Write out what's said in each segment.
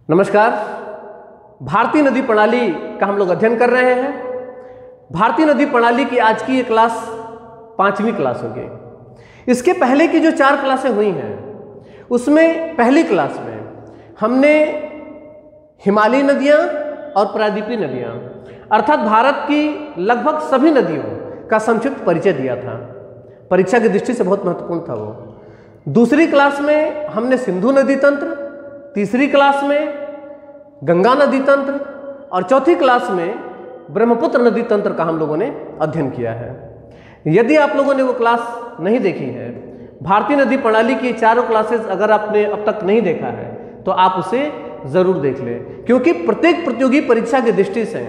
नमस्कार। भारतीय नदी प्रणाली का हम लोग अध्ययन कर रहे हैं। भारतीय नदी प्रणाली की आज की ये क्लास 5वीं क्लास होगी। इसके पहले की जो 4 क्लासें हुई हैं उसमें पहली क्लास में हमने हिमालयी नदियां और प्रायद्वीपीय नदियां अर्थात भारत की लगभग सभी नदियों का संक्षिप्त परिचय दिया था। परीक्षा की दृष्टि से बहुत महत्वपूर्ण था वो। दूसरी क्लास में हमने सिंधु नदी तंत्र, तीसरी क्लास में गंगा नदी तंत्र और चौथी क्लास में ब्रह्मपुत्र नदी तंत्र का हम लोगों ने अध्ययन किया है। यदि आप लोगों ने वो क्लास नहीं देखी है, भारतीय नदी प्रणाली की चारों क्लासेस अगर आपने अब तक नहीं देखा है तो आप उसे जरूर देख लें, क्योंकि प्रत्येक प्रतियोगी परीक्षा की दृष्टि से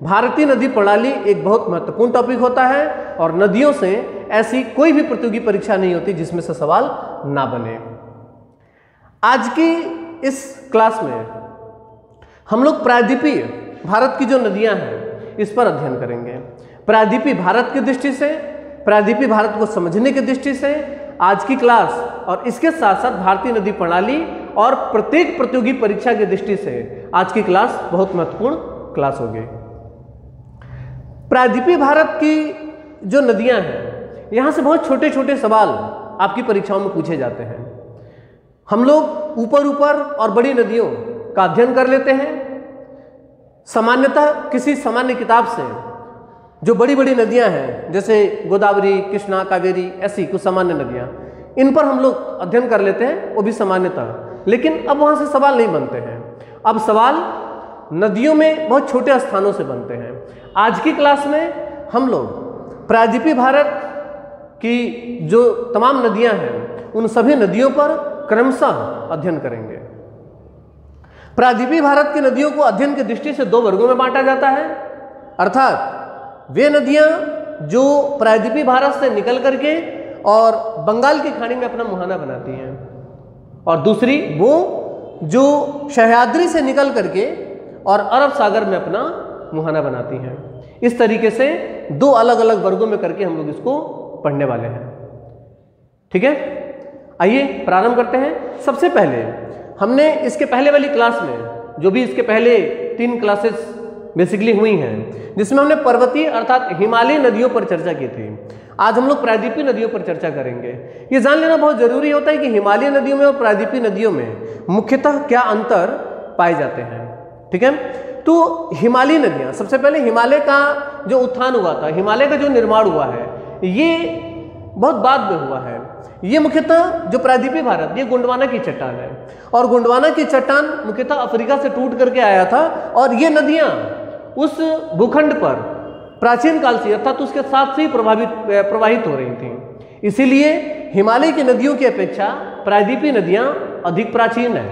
भारतीय नदी प्रणाली एक बहुत महत्वपूर्ण टॉपिक होता है और नदियों से ऐसी कोई भी प्रतियोगी परीक्षा नहीं होती जिसमें से सवाल ना बने। आज की इस क्लास में हम लोग प्रायद्वीपीय भारत की जो नदियां हैं इस पर अध्ययन करेंगे। प्रायद्वीपीय भारत की दृष्टि से, प्रायद्वीपीय भारत को समझने की दृष्टि से आज की क्लास और इसके साथ साथ भारतीय नदी प्रणाली और प्रत्येक प्रतियोगी परीक्षा की दृष्टि से आज की क्लास बहुत महत्वपूर्ण क्लास होगी। प्रायद्वीपीय भारत की जो नदियां हैं यहां से बहुत छोटे छोटे सवाल आपकी परीक्षाओं में पूछे जाते हैं। हम लोग ऊपर और बड़ी नदियों का अध्ययन कर लेते हैं। सामान्यतः किसी सामान्य किताब से जो बड़ी बड़ी नदियां हैं जैसे गोदावरी, कृष्णा, कावेरी, ऐसी कुछ सामान्य नदियां, इन पर हम लोग अध्ययन कर लेते हैं, वो भी सामान्यतः। लेकिन अब वहां से सवाल नहीं बनते हैं। अब सवाल नदियों में बहुत छोटे स्थानों से बनते हैं। आज की क्लास में हम लोग प्रायद्वीपीय भारत की जो तमाम नदियां हैं उन सभी नदियों पर क्रमशः अध्ययन करेंगे। प्रायद्वीपीय भारत की नदियों को अध्ययन की दृष्टि से 2 वर्गों में बांटा जाता है, अर्थात वे नदियां जो प्रायद्वीपीय भारत से निकल करके और बंगाल की खाड़ी में अपना मुहाना बनाती हैं, और दूसरी वो जो सह्याद्री से निकल करके और अरब सागर में अपना मुहाना बनाती हैं। इस तरीके से 2 अलग अलग वर्गों में करके हम लोग इसको पढ़ने वाले हैं। ठीक है, आइए प्रारंभ करते हैं। सबसे पहले हमने इसके पहले वाली क्लास में जो भी इसके पहले 3 क्लासेस बेसिकली हुई हैं जिसमें हमने पर्वतीय अर्थात हिमालयी नदियों पर चर्चा की थी। आज हम लोग प्रायद्वीपीय नदियों पर चर्चा करेंगे। ये जान लेना बहुत जरूरी होता है कि हिमालयी नदियों में और प्रायद्वीपीय नदियों में मुख्यतः क्या अंतर पाए जाते हैं। ठीक है, तो हिमालयी नदियां, सबसे पहले हिमालय का जो उत्थान हुआ था, हिमालय का जो निर्माण हुआ है, ये बहुत बाद में हुआ है। ये मुख्यतः जो प्रायद्वीपीय भारत, ये गोंडवाना की चट्टान है और गोंडवाना की चट्टान मुख्यतः अफ्रीका से टूट करके आया था और ये नदियां उस भूखंड पर प्राचीन काल से अर्थात उसके साथ से ही प्रवाहित हो रही थी। इसीलिए हिमालय की नदियों की अपेक्षा प्रायद्वीपीय नदियां अधिक प्राचीन है।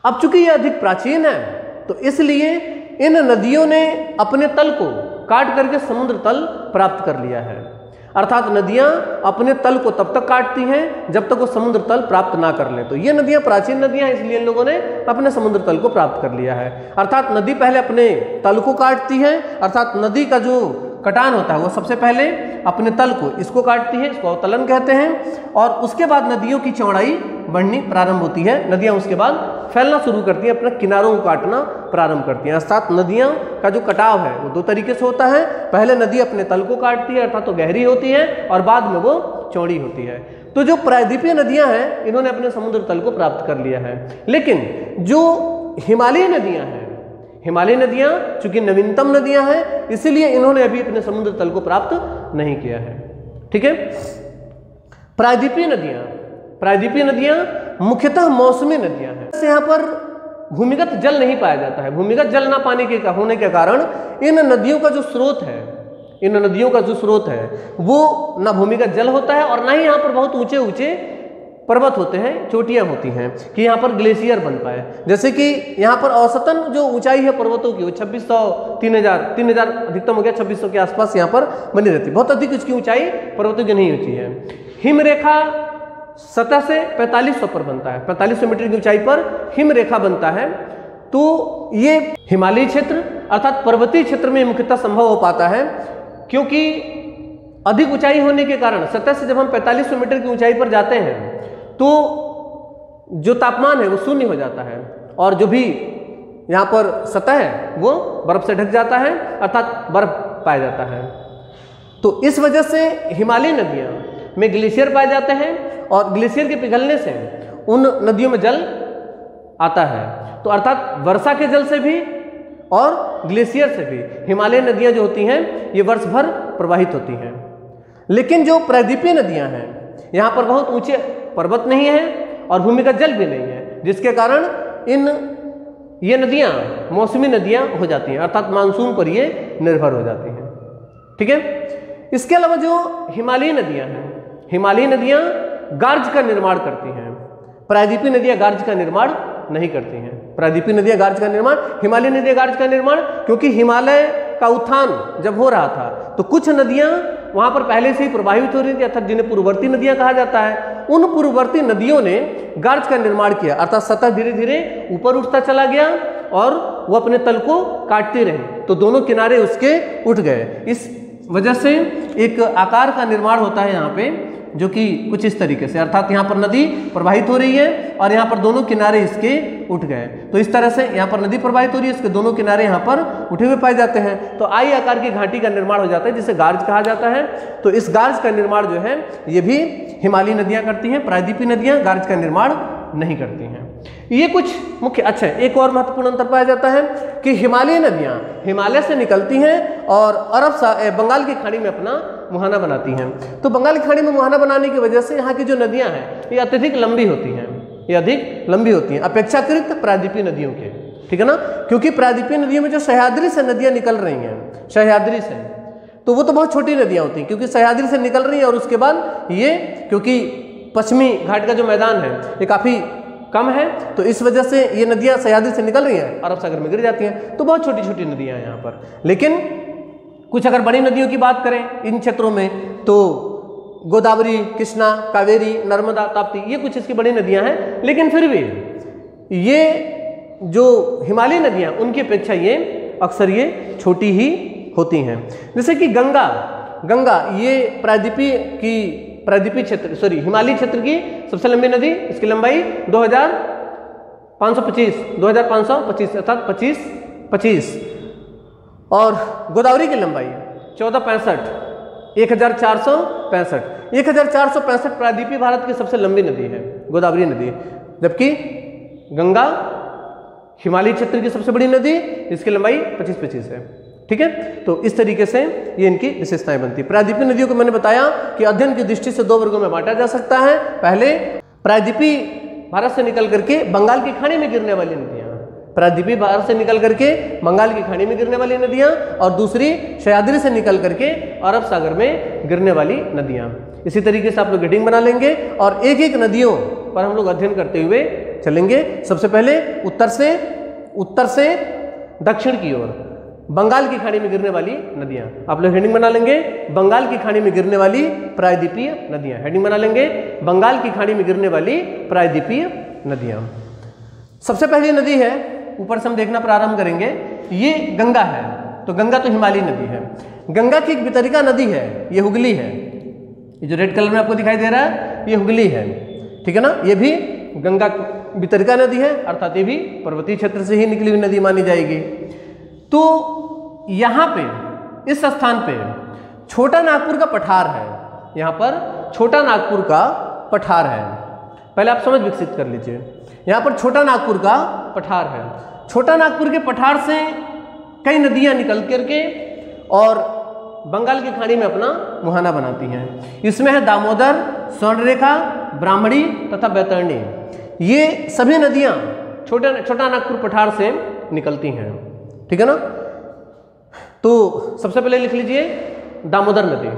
अब चूंकि ये अधिक प्राचीन है तो इसलिए इन नदियों ने अपने तल को काट करके समुद्र तल प्राप्त कर लिया है। अर्थात नदियां अपने तल को तब तक काटती हैं जब तक वो समुद्र तल प्राप्त ना कर ले। तो ये नदियां प्राचीन नदियां हैं, इसलिए इन लोगों ने अपने समुद्र तल को प्राप्त कर लिया है। अर्थात नदी पहले अपने तल को काटती है, अर्थात नदी का जो कटान होता है वो सबसे पहले अपने तल को इसको काटती है, इसको अवतलन कहते हैं, और उसके बाद नदियों की चौड़ाई बढ़नी प्रारंभ होती है। नदियां उसके बाद फैलना शुरू करती हैं, अपने किनारों को काटना प्रारंभ करती हैं। अर्थात नदियां का जो कटाव है वो 2 तरीके से होता है। पहले नदी अपने तल को काटती है अर्थात तो गहरी होती है, और बाद में वो चौड़ी होती है। तो जो प्रायद्वीपीय नदियां हैं इन्होंने अपने समुद्र तल को प्राप्त कर लिया है। लेकिन जो हिमालयी नदियां हैं, हिमालयी नदियां चूंकि नवीनतम नदियां हैं इसलिए इन्होंने अभी अपने समुद्र तल को प्राप्त नहीं किया है। ठीक है, प्रायद्वीपीय नदियां मुख्यतः मौसमी नदियां हैं। यहाँ पर भूमिगत जल नहीं पाया जाता है। भूमिगत जल ना पाने के होने के कारण इन नदियों का जो स्रोत है वो ना भूमिगत जल होता है और ना ही यहाँ पर बहुत ऊंचे ऊंचे पर्वत होते हैं, चोटियां होती हैं कि यहाँ पर ग्लेशियर बन पाए। जैसे कि यहाँ पर औसतन जो ऊंचाई है पर्वतों की वो 2600, 3000 अधिकतम हो गया 2600 के आसपास यहाँ पर बनी रहती है। बहुत अधिक इसकी ऊंचाई पर्वतों की नहीं होती है। हिमरेखा सतह से 4500 पर बनता है, 4500 मीटर की ऊंचाई पर हिमरेखा बनता है। तो ये हिमालयी क्षेत्र अर्थात पर्वतीय क्षेत्र में मुख्यतः संभव हो पाता है, क्योंकि अधिक ऊंचाई होने के कारण सतह से जब हम 4500 मीटर की ऊंचाई पर जाते हैं तो जो तापमान है वो 0 हो जाता है और जो भी यहाँ पर सतह है वो बर्फ से ढक जाता है, अर्थात बर्फ पाया जाता है। तो इस वजह से हिमालयी नदियाँ में ग्लेशियर पाए जाते हैं और ग्लेशियर के पिघलने से उन नदियों में जल आता है। तो अर्थात वर्षा के जल से भी और ग्लेशियर से भी हिमालयी नदियाँ जो होती हैं ये वर्ष भर प्रवाहित होती हैं। लेकिन जो प्रायद्वीपीय नदियाँ हैं यहाँ पर बहुत ऊंचे पर्वत नहीं है और भूमिगत जल भी नहीं है, जिसके कारण ये नदियाँ मौसमी नदियाँ हो जाती हैं, अर्थात मानसून पर ये निर्भर हो जाती हैं। ठीक है। इसके अलावा जो हिमालयी नदियाँ हैं, हिमालयी नदियाँ गार्ज का निर्माण करती हैं, प्रायद्वीपीय नदियाँ गार्ज का निर्माण नहीं करती हैं। प्रायद्वीपीय नदियाँ गार्ज का निर्माण, हिमालयी नदियाँ गार्ज का निर्माण, क्योंकि हिमालय का उत्थान जब हो रहा था तो कुछ नदियाँ वहाँ पर पहले से ही प्रवाहित हो रही थी, अर्थात जिन्हें पूर्ववर्ती नदियाँ कहा जाता है। उन पूर्ववर्ती नदियों ने गार्ज का निर्माण किया, अर्थात सतह धीरे धीरे ऊपर उठता चला गया और वो अपने तल को काटते रहे, तो दोनों किनारे उसके उठ गए। इस वजह से एक आकार का निर्माण होता है यहाँ पे, जो कि कुछ इस तरीके से, अर्थात यहाँ पर नदी प्रवाहित हो रही है और यहाँ पर दोनों किनारे इसके उठ गए। तो इस तरह से यहाँ पर नदी प्रवाहित हो रही है, इसके दोनों किनारे यहाँ पर उठे हुए पाए जाते हैं, तो आई आकार की घाटी का निर्माण हो जाता है, जिसे गार्ज कहा जाता है। तो इस गार्ज का निर्माण जो है ये भी हिमालयी नदियाँ करती हैं, प्रायद्वीपीय नदियाँ गार्ज का निर्माण नहीं करती हैं। ये कुछ मुख्य। अच्छा, एक और महत्वपूर्ण अंतर पाया जाता है कि हिमालयी नदियाँ हिमालय से निकलती हैं और बंगाल की खाड़ी में अपना मुहाना बनाती हैं। तो बंगाल की खाड़ी में मुहाना बनाने की वजह से यहाँ की जो नदियाँ हैं ये अत्यधिक लंबी होती हैं, ये अधिक लंबी होती हैं अपेक्षाकृत प्रायद्वीपीय नदियों के। ठीक है ना, क्योंकि प्रायद्वीपीय नदियों में जो सह्याद्री से नदियाँ निकल रही हैं, सह्याद्री से, तो वो तो बहुत छोटी नदियाँ होती हैं, क्योंकि सह्याद्री से निकल रही हैं और उसके बाद ये, क्योंकि पश्चिमी घाट का जो मैदान है ये काफ़ी कम है, तो इस वजह से ये नदियाँ सह्याद्री से निकल रही हैं, अरब सागर में गिर जाती हैं, तो बहुत छोटी छोटी नदियाँ हैं यहाँ पर। लेकिन कुछ अगर बड़ी नदियों की बात करें इन क्षेत्रों में, तो गोदावरी, कृष्णा, कावेरी, नर्मदा, ताप्ती, ये कुछ इसकी बड़ी नदियाँ हैं। लेकिन फिर भी ये जो हिमालयी नदियाँ उनकी अपेक्षा ये अक्सर ये छोटी ही होती हैं। जैसे कि गंगा ये प्रायद्वीपीय क्षेत्र, हिमालयी क्षेत्र की सबसे लंबी नदी, इसकी लंबाई 2525 अर्थात 25 और गोदावरी की लंबाई 1465 प्रायद्वीपीय भारत की सबसे लंबी नदी है गोदावरी नदी, जबकि गंगा हिमालयी क्षेत्र की सबसे बड़ी नदी, इसकी लंबाई 25 है। ठीक है, तो इस तरीके से ये इनकी विशेषताएं बनती है। प्रायद्वीपीय नदियों को मैंने बताया कि अध्ययन की दृष्टि से दो वर्गों में बांटा जा सकता है। पहले प्रायद्वीपीय भारत से निकल करके बंगाल की खाड़ी में गिरने वाली नदियाँ, प्रायद्वीपीय भारत से निकल करके बंगाल की खाड़ी में गिरने वाली नदियाँ, और दूसरी सह्याद्री से निकल करके अरब सागर में गिरने वाली नदियाँ। इसी तरीके से आप लोग हेडिंग बना लेंगे और एक एक नदियों पर हम लोग अध्ययन करते हुए चलेंगे। सबसे पहले उत्तर से दक्षिण की ओर बंगाल की खाड़ी में गिरने वाली नदियां, आप लोग हेडिंग बना लेंगे। बंगाल की खाड़ी में गिरने वाली प्रायद्वीपीय नदियां, हेडिंग बना लेंगे। बंगाल की खाड़ी में गिरने वाली प्रायद्वीपीय नदियां। सबसे पहली नदी है, ऊपर से हम देखना प्रारंभ करेंगे, ये गंगा है। तो गंगा तो हिमालयी नदी है। गंगा की एक वितरिका नदी है, ये हुगली है। ये जो रेड कलर में आपको दिखाई दे रहा है ये हुगली है। ठीक है ना, ये भी गंगा वितरिका नदी है, अर्थात ये भी पर्वतीय क्षेत्र से ही निकली हुई नदी मानी जाएगी। तो यहाँ पे इस स्थान पे छोटा नागपुर का पठार है, यहाँ पर छोटा नागपुर का पठार है। पहले आप समझ विकसित कर लीजिए, यहाँ पर छोटा नागपुर का पठार है। छोटा नागपुर के पठार से कई नदियाँ निकल करके और बंगाल की खाड़ी में अपना मुहाना बनाती हैं। इसमें है दामोदर, स्वर्णरेखा, ब्राह्मणी तथा बैतरणी। ये सभी नदियाँ छोटा नागपुर पठार से निकलती हैं। ठीक है ना, तो सबसे पहले लिख लीजिए दामोदर नदी।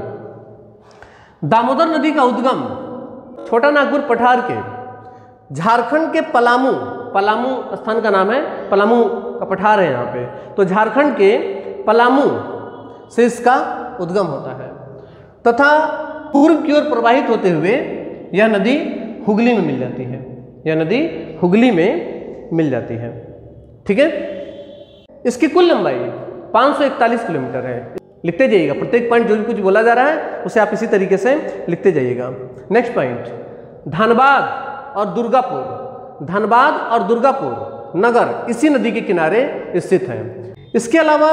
दामोदर नदी का उद्गम छोटा नागपुर पठार के झारखंड के पलामू स्थान का नाम है, पलामू का पठार है यहाँ पे, तो झारखंड के पलामू से इसका उद्गम होता है तथा पूर्व की ओर प्रवाहित होते हुए यह नदी हुगली में मिल जाती है। यह नदी हुगली में मिल जाती है। ठीक है, इसकी कुल लंबाई 541 किलोमीटर है। लिखते जाइएगा, प्रत्येक पॉइंट जो भी कुछ बोला जा रहा है उसे आप इसी तरीके से लिखते जाइएगा। नेक्स्ट पॉइंट, धनबाद और दुर्गापुर नगर इसी नदी के किनारे स्थित है। इसके अलावा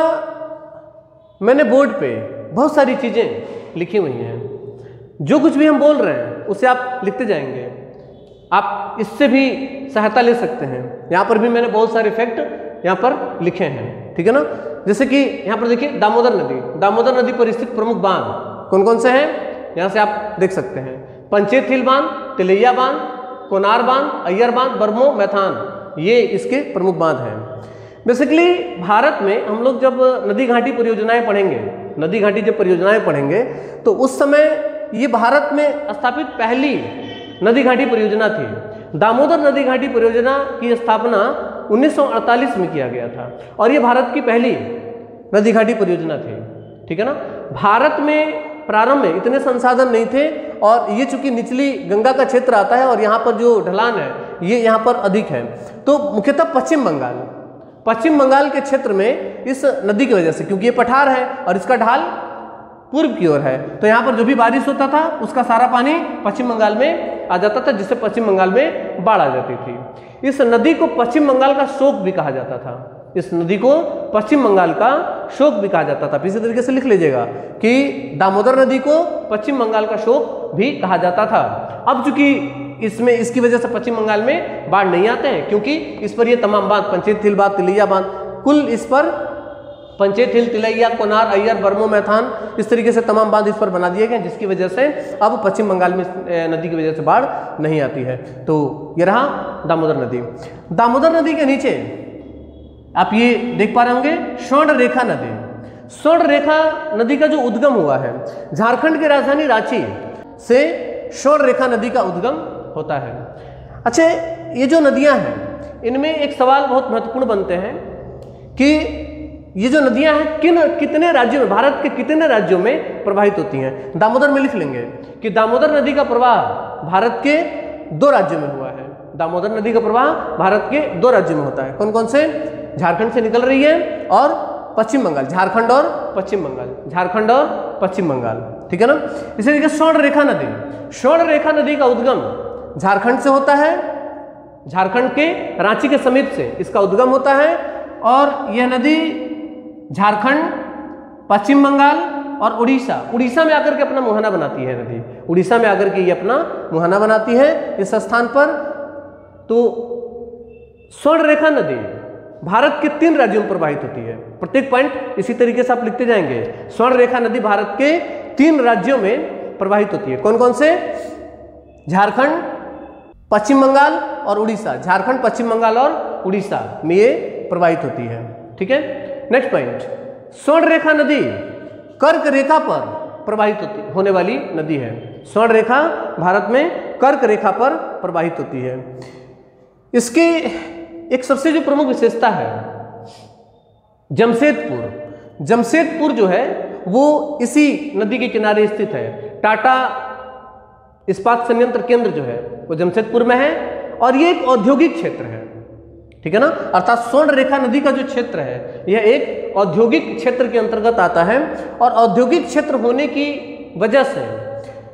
मैंने बोर्ड पे बहुत सारी चीज़ें लिखी हुई हैं, जो कुछ भी हम बोल रहे हैं उसे आप लिखते जाएंगे, आप इससे भी सहायता ले सकते हैं। यहाँ पर भी मैंने बहुत सारे फैक्ट यहाँ पर लिखे हैं, ठीक है ना। जैसे कि यहाँ पर देखिए दामोदर नदी पर स्थित प्रमुख बांध कौन कौन से हैं, यहाँ से आप देख सकते हैं। पंचेत हिल बांध, तिलैया बांध, कोनार बांध, अय्यर बांध, बरमो, मैथान, ये इसके प्रमुख बांध हैं। बेसिकली भारत में हम लोग जब नदी घाटी परियोजनाएं पढ़ेंगे, नदी घाटी जब परियोजनाएं पढ़ेंगे तो उस समय ये भारत में स्थापित पहली नदी घाटी परियोजना थी। दामोदर नदी घाटी परियोजना की स्थापना 1948 में किया गया था और ये भारत की पहली नदी घाटी परियोजना थी, ठीक है ना। भारत में प्रारंभ में इतने संसाधन नहीं थे और ये चूंकि निचली गंगा का क्षेत्र आता है और यहाँ पर जो ढलान है ये यहाँ पर अधिक है, तो मुख्यतः पश्चिम बंगाल के क्षेत्र में इस नदी की वजह से, क्योंकि ये पठार है और इसका ढाल पूर्व की ओर है, तो यहाँ पर जो भी बारिश होता था उसका सारा पानी पश्चिम बंगाल में आ जाता था, जिससे पश्चिम बंगाल में बाढ़ आ जाती थी। इस नदी को पश्चिम बंगाल का शोक भी कहा जाता था, इस नदी को पश्चिम बंगाल का शोक भी कहा जाता था। इसी तरीके से लिख लीजिएगा कि दामोदर नदी को पश्चिम बंगाल का शोक भी कहा जाता था। अब चूंकि इसमें इसकी वजह से पश्चिम बंगाल में बाढ़ नहीं आते हैं, क्योंकि इस पर ये तमाम बांध, पंचेत हिल बांध, तिलैया बांध, कुल इस पर पंचेत हिल, तिलैया, कोनार, अय्यर, बरमो, मैथान, इस तरीके से तमाम बांध इस पर बना दिए गए, जिसकी वजह से अब पश्चिम बंगाल में नदी की वजह से बाढ़ नहीं आती है। तो ये रहा दामोदर नदी। दामोदर नदी के नीचे आप ये देख पा रहे होंगे स्वर्ण रेखा नदी। स्वर्ण रेखा नदी का जो उद्गम हुआ है, झारखंड की राजधानी रांची से स्वर्ण रेखा नदी का उद्गम होता है। अच्छा, ये जो नदियां हैं इनमें एक सवाल बहुत महत्वपूर्ण बनते हैं कि ये जो नदियां हैं कितने राज्यों में, भारत के कितने राज्यों में प्रवाहित होती हैं। दामोदर में लिख लेंगे कि दामोदर नदी का प्रवाह भारत के 2 राज्यों में हुआ है। दामोदर नदी का प्रवाह भारत के 2 राज्यों में होता है। कौन कौन से? झारखंड से निकल रही है और पश्चिम बंगाल, झारखंड और पश्चिम बंगाल, ठीक है ना। इसी तरीके स्वर्ण रेखा नदी का उद्गम झारखंड से होता है, झारखंड के रांची के समीप से इसका उद्गम होता है और यह नदी झारखंड, पश्चिम बंगाल और उड़ीसा में आकर के अपना मुहाना बनाती है। नदी उड़ीसा में आकर के ये अपना मुहाना बनाती है इस स्थान पर। तो स्वर्ण रेखा नदी भारत के 3 राज्यों में प्रवाहित होती है। प्रत्येक पॉइंट इसी तरीके से आप लिखते जाएंगे। स्वर्ण रेखा नदी भारत के 3 राज्यों में प्रवाहित होती है। कौन कौन से? झारखंड, पश्चिम बंगाल और उड़ीसा। झारखंड, पश्चिम बंगाल और उड़ीसा में ये प्रवाहित होती है, ठीक है। नेक्स्ट पॉइंट, स्वर्ण रेखा नदी कर्क रेखा पर प्रवाहित होने वाली नदी है। स्वर्ण रेखा भारत में कर्क रेखा पर प्रवाहित होती है। इसके एक सबसे जो प्रमुख विशेषता है जमशेदपुर जो है वो इसी नदी के किनारे स्थित है। टाटा इस्पात संयंत्र केंद्र जो है वो जमशेदपुर में है और ये एक औद्योगिक क्षेत्र है, ठीक है ना। अर्थात स्वर्ण रेखा नदी का जो क्षेत्र है यह एक औद्योगिक क्षेत्र के अंतर्गत आता है और औद्योगिक क्षेत्र होने की वजह से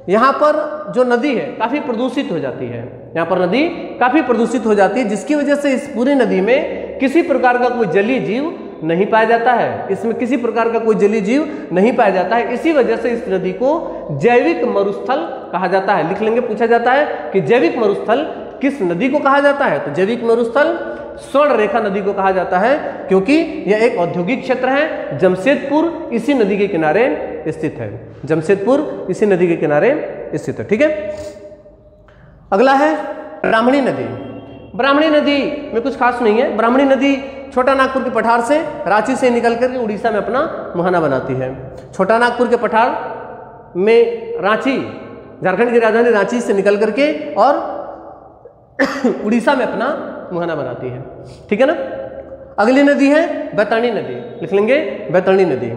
यहाँ पर जो नदी है काफ़ी प्रदूषित हो जाती है। यहाँ पर नदी काफ़ी प्रदूषित हो जाती है, जिसकी वजह से इस पूरी नदी में किसी प्रकार का कोई जलीय जीव नहीं पाया जाता है। इसमें किसी प्रकार का कोई जलीय जीव नहीं पाया जाता है। इसी वजह से इस नदी को जैविक मरुस्थल कहा जाता है। लिख लेंगे, पूछा जाता है कि जैविक मरुस्थल किस नदी को कहा जाता है, तो जैविक मरुस्थल स्वर्ण रेखा नदी को कहा जाता है, क्योंकि यह एक औद्योगिक क्षेत्र है। जमशेदपुर इसी नदी के किनारे स्थित है। जमशेदपुर इसी नदी के किनारे स्थित है, ठीक है। अगला है ब्राह्मणी नदी। ब्राह्मणी नदी में कुछ खास नहीं है। ब्राह्मणी नदी छोटा नागपुर के पठार से, रांची से निकल कर उड़ीसा में अपना मुहाना बनाती है। छोटा नागपुर के पठार में रांची, झारखंड की राजधानी रांची से निकल करके और उड़ीसा में अपना मुहाना बनाती है, ठीक है ना। अगली नदी है बैतरणी नदी। लिख लेंगे बैतरणी नदी।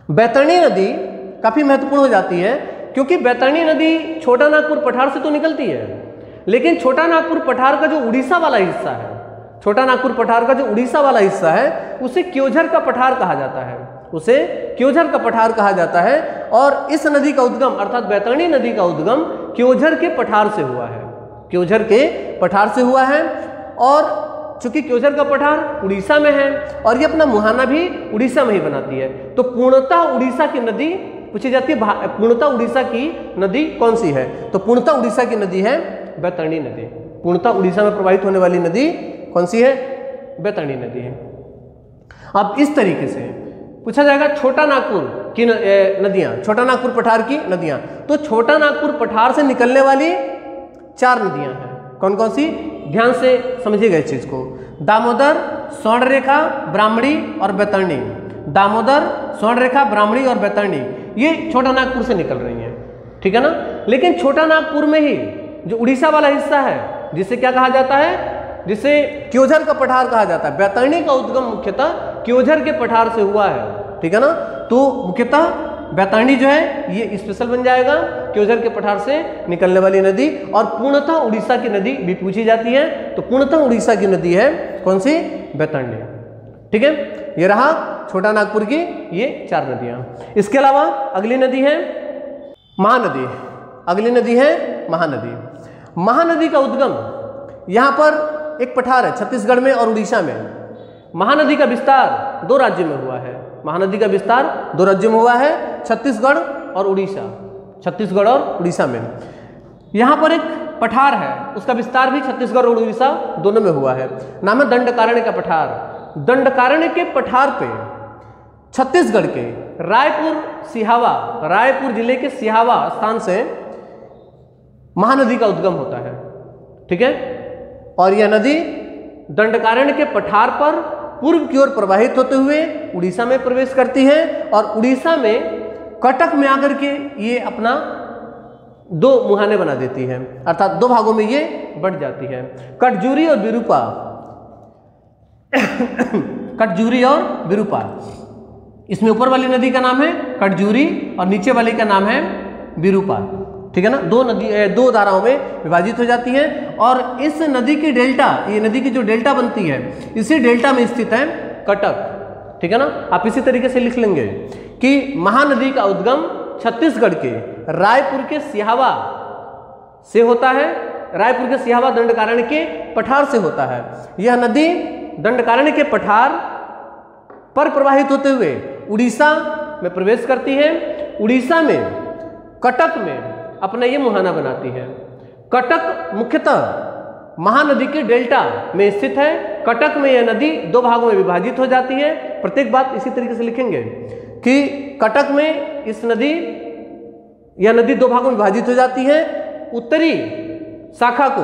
बैतरणी नदी काफी महत्वपूर्ण हो जाती है, क्योंकि बैतरणी नदी छोटा नागपुर पठार से तो निकलती है, लेकिन छोटा नागपुर पठार का जो उड़ीसा वाला हिस्सा है, छोटा नागपुर पठार का जो उड़ीसा वाला हिस्सा है उसे क्योंझर का पठार कहा जाता है। उसे क्योंझर का पठार कहा जाता है और इस नदी का उद्गम अर्थात बैतरणी नदी का उद्गम क्योंझर के पठार से हुआ है। क्योंझर के पठार से हुआ है और चूंकि क्योंझर का पठार उड़ीसा में है और ये अपना मुहाना भी उड़ीसा में ही बनाती है, तो पूर्णतः उड़ीसा की नदी पूछी जाती है, पूर्णतः उड़ीसा की नदी कौन सी है? तो पूर्णतः उड़ीसा की नदी है बैतरणी नदी। पूर्णतः उड़ीसा में प्रवाहित होने वाली नदी कौन सी है? बैतरणी नदी है। अब इस तरीके से पूछा जाएगा छोटा नागपुर की नदियां, छोटा नागपुर पठार की नदियां। तो छोटा नागपुर पठार से निकलने वाली 4 नदियां हैं, कौन कौन सी? ध्यान से समझिएगा इस चीज को। दामोदर, स्वर्णरेखा, ब्राह्मणी और बैतरणी। दामोदर, स्वर्णरेखा, ब्राह्मणी और बैतरणी, ये छोटा नागपुर से निकल रही हैं, ठीक है ना। लेकिन छोटा नागपुर में ही जो उड़ीसा वाला हिस्सा है, जिसे क्या कहा जाता है? जिसे क्योंझर का पठार कहा जाता है। बैतरणी का उद्गम मुख्यतः क्योंझर के पठार से हुआ है, ठीक है ना। तो मुख्यतः बैतरणी जो है ये स्पेशल बन जाएगा, क्योंझर के पठार से निकलने वाली नदी। और पूर्णतः उड़ीसा की नदी भी पूछी जाती है, तो पूर्णतः उड़ीसा की नदी है कौन सी? बैतरणी, ठीक है। ये रहा छोटा नागपुर की ये 4 नदियां। इसके अलावा अगली नदी है महानदी। अगली नदी है महानदी। महानदी का उद्गम यहां पर एक पठार है छत्तीसगढ़ में और उड़ीसा में। महानदी का विस्तार 2 राज्यों में हुआ है। महानदी का विस्तार 2 राज्यों में हुआ है, छत्तीसगढ़ और उड़ीसा। छत्तीसगढ़ और उड़ीसा में यहां पर एक पठार है, उसका विस्तार भी छत्तीसगढ़ और उड़ीसा दोनों में हुआ है। नाम है दंडकारण्य का पठार। दंडकारण्य के पठार पे छत्तीसगढ़ के रायपुर सिहावा, रायपुर जिले के सिहावा स्थान से महानदी का उद्गम होता है, ठीक है। और यह नदी दंडकारण्य के पठार पर पूर्व की ओर प्रवाहित होते हुए उड़ीसा में प्रवेश करती है और उड़ीसा में कटक में आकर के ये अपना 2 मुहाने बना देती है, अर्थात 2 भागों में ये बढ़ जाती है, कटजूरी और विरूपा। कटजूरी और विरूपा, इसमें ऊपर वाली नदी का नाम है कटजूरी और नीचे वाली का नाम है विरूपा, ठीक है ना। 2 धाराओं में विभाजित हो जाती है। और इस नदी की डेल्टा, ये नदी की जो डेल्टा बनती है, इसी डेल्टा में स्थित है कटक, ठीक है ना। आप इसी तरीके से लिख लेंगे कि महानदी का उद्गम छत्तीसगढ़ के रायपुर के सिहावा से होता है, रायपुर के सिहावा दंडकारण्य के पठार से होता है। यह नदी दंडकारण्य के पठार पर प्रवाहित होते हुए उड़ीसा में प्रवेश करती है। उड़ीसा में कटक में अपना ये मुहाना बनाती है। कटक मुख्यतः महानदी के डेल्टा में स्थित है। कटक में यह नदी 2 भागों में विभाजित हो जाती है। प्रत्येक बात इसी तरीके से लिखेंगे कि कटक में यह नदी 2 भागों में विभाजित हो जाती है। उत्तरी शाखा को,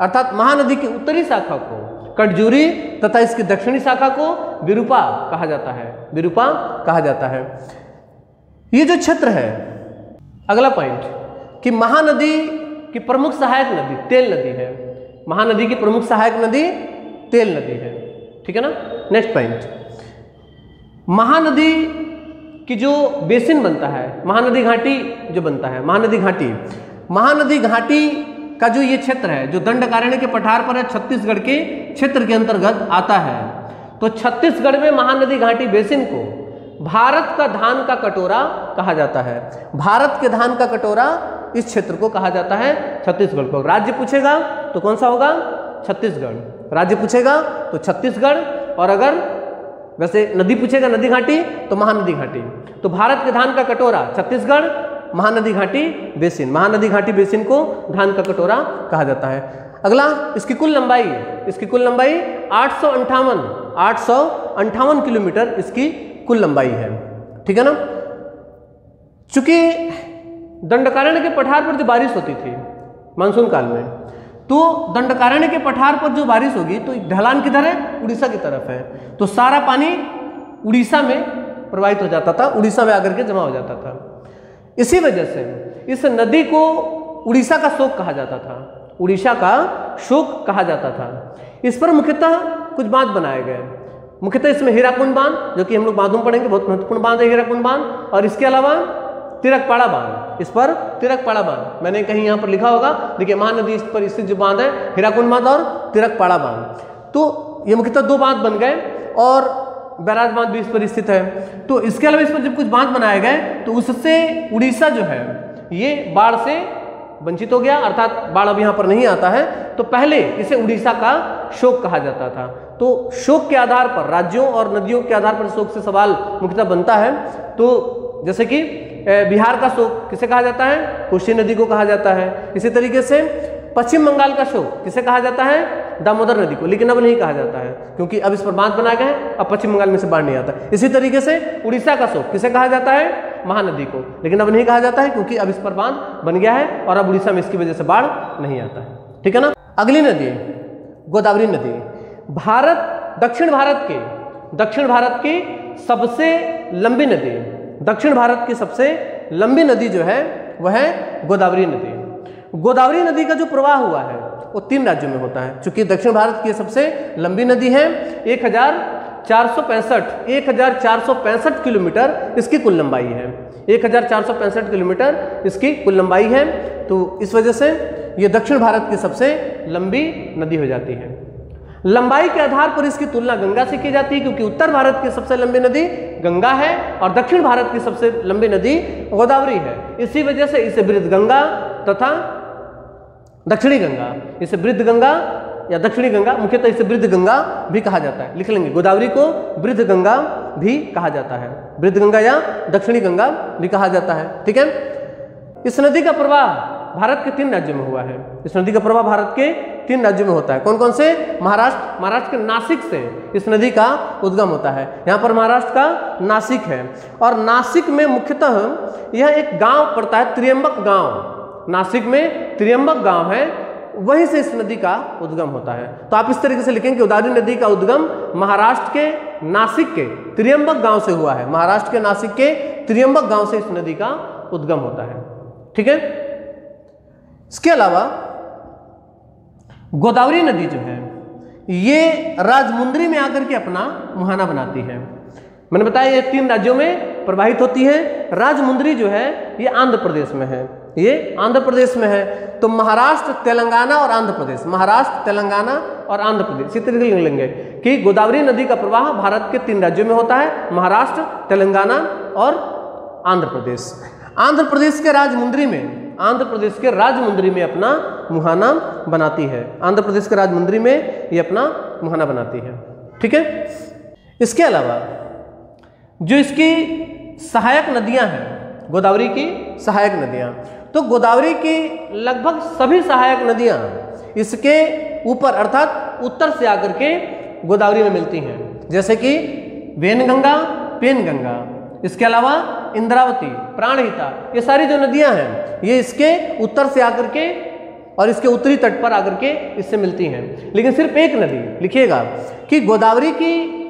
अर्थात महानदी की उत्तरी शाखा को कटजूरी तथा इसकी दक्षिणी शाखा को विरूपा कहा जाता है। विरूपा कहा जाता है। ये जो क्षेत्र है, अगला पॉइंट कि महानदी की प्रमुख सहायक नदी तेल नदी है। महानदी की प्रमुख सहायक नदी तेल नदी है, ठीक है ना। नेक्स्ट पॉइंट, महानदी की जो बेसिन बनता है, महानदी घाटी जो बनता है, महानदी घाटी, महानदी घाटी का जो ये क्षेत्र है जो दंडकारण्य के पठार पर है, छत्तीसगढ़ के क्षेत्र के अंतर्गत आता है। तो छत्तीसगढ़ में महानदी घाटी बेसिन को भारत का धान का कटोरा कहा जाता है। भारत के धान का कटोरा इस क्षेत्र को कहा जाता है, छत्तीसगढ़ को। राज्य पूछेगा तो कौन सा होगा? छत्तीसगढ़। राज्य पूछेगा तो छत्तीसगढ़, और अगर वैसे नदी पूछेगा, नदी घाटी, तो महानदी घाटी। तो भारत के धान का कटोरा छत्तीसगढ़, महानदी घाटी बेसिन, महानदी घाटी बेसिन को धान का कटोरा कहा जाता है। अगला, इसकी कुल लंबाई, इसकी कुल लंबाई 858 किलोमीटर इसकी कुल लंबाई है, ठीक है ना। चूंकि दंडकारण्य के पठार पर जो बारिश होती थी मानसून काल में, तो दंडकारण्य के पठार पर जो बारिश होगी तो ढलान किधर है? उड़ीसा की तरफ है। तो सारा पानी उड़ीसा में प्रवाहित हो जाता था, उड़ीसा में आकर के जमा हो जाता था। इसी वजह से इस नदी को उड़ीसा का शोक कहा जाता था, उड़ीसा का शोक कहा जाता था। इस पर मुख्यतः कुछ बांध बनाए गए। मुख्यतः इसमें हीराकुंड बांध, जो कि हम लोग बांधों में पढ़ेंगे, बहुत महत्वपूर्ण बांध है हीराकुंड बांध। और इसके अलावा तिरकपाड़ा बांध, इस पर तिरकपाड़ा बांध मैंने कहीं यहाँ पर लिखा होगा, देखिए महानदी इस पर स्थित जो बांध है हीराकुंड बांध और तिरकपाड़ा बांध। तो ये मुख्यतः 2 बांध बन गए और बैराज बांध भी इस पर स्थित है। तो इसके अलावा इस पर जब कुछ बांध बनाए गए तो उससे उड़ीसा जो है ये बाढ़ से वंचित हो गया, अर्थात बाढ़ अब यहाँ पर नहीं आता है, तो पहले इसे उड़ीसा का शोक कहा जाता था। तो शोक के आधार पर, राज्यों और नदियों के आधार पर शोक से सवाल मुख्यतः बनता है। तो जैसे कि बिहार का शोक किसे कहा जाता है? कोसी नदी को कहा जाता है। इसी तरीके से पश्चिम बंगाल का शोक किसे कहा जाता है? दामोदर नदी को, लेकिन अब नहीं कहा जाता है क्योंकि अब इस पर बांध बनाए गए हैं, अब पश्चिम बंगाल में से बाढ़ नहीं आता। इसी तरीके से उड़ीसा का शोक किसे कहा जाता है? महानदी को, लेकिन अब नहीं कहा जाता है क्योंकि अब इस पर बांध बन गया है और अब उड़ीसा में इसकी वजह से बाढ़ नहीं आता है। ठीक है ना। अगली नदी गोदावरी नदी। दक्षिण भारत की सबसे लंबी नदी, दक्षिण भारत की सबसे लंबी नदी जो है वह है गोदावरी नदी। गोदावरी नदी का जो प्रवाह हुआ है वो 3 राज्यों में होता है। चूंकि दक्षिण भारत की सबसे लंबी नदी है, 1465 किलोमीटर इसकी कुल लंबाई है। 1465 किलोमीटर इसकी कुल लंबाई है। तो इस वजह से ये दक्षिण भारत की सबसे लंबी नदी हो जाती है। लंबाई के आधार पर इसकी तुलना गंगा से की जाती है क्योंकि उत्तर भारत की सबसे लंबी नदी गंगा है और दक्षिण भारत की सबसे लंबी नदी गोदावरी है। इसी वजह से इसे वृद्ध गंगा तथा दक्षिणी गंगा, इसे वृद्ध गंगा या दक्षिणी गंगा, मुख्यतः इसे वृद्ध गंगा भी कहा जाता है। लिख लेंगे, गोदावरी को वृद्ध गंगा भी कहा जाता है, वृद्ध गंगा या दक्षिणी गंगा भी कहा जाता है। ठीक है। इस नदी का प्रवाह भारत के 3 राज्यों में हुआ है। इस नदी का प्रवाह भारत के 3 राज्यों में होता है। कौन कौन से? महाराष्ट्र के नासिक से इस नदी का उद्गम होता है। यहाँ पर महाराष्ट्र का नासिक है और नासिक में मुख्यतः यह एक गांव पड़ता है, त्र्यंबक गांव। नासिक में त्र्यंबक गांव है, वहीं से इस नदी का उद्गम होता है। तो आप इस तरीके से लिखेंगे, गोदावरी नदी का उद्गम महाराष्ट्र के नासिक के त्र्यंबक गांव से हुआ है। महाराष्ट्र के नासिक के त्र्यंबक गांव से इस नदी का उद्गम होता है। ठीक है। इसके अलावा गोदावरी नदी जो है ये राजमुंद्री में आकर के अपना मुहाना बनाती है। मैंने बताया ये 3 राज्यों में प्रवाहित होती है। राजमुंद्री जो है ये आंध्र प्रदेश में है, ये आंध्र प्रदेश में है। तो महाराष्ट्र, तेलंगाना और आंध्र प्रदेश, महाराष्ट्र, तेलंगाना और आंध्र प्रदेश, इसी तरीके से लिख लेंगे कि गोदावरी नदी का प्रवाह भारत के 3 राज्यों में होता है, महाराष्ट्र, तेलंगाना और आंध्र प्रदेश। आंध्र प्रदेश के राजमुंद्री में अपना मुहाना बनाती है। आंध्र प्रदेश के राजमुंद्री में ये अपना मुहाना बनाती है। ठीक है। इसके अलावा जो इसकी सहायक नदियां हैं, गोदावरी की सहायक नदियां, तो गोदावरी की लगभग सभी सहायक नदियां इसके ऊपर अर्थात उत्तर से आकर के गोदावरी में मिलती हैं। जैसे कि वेनगंगा, पेनगंगा, इसके अलावा इंद्रावती, प्राणहिता, ये सारी जो नदियां हैं ये इसके उत्तर से आकर के और इसके उत्तरी तट पर आकर के इससे मिलती हैं। लेकिन सिर्फ एक नदी लिखिएगा कि गोदावरी की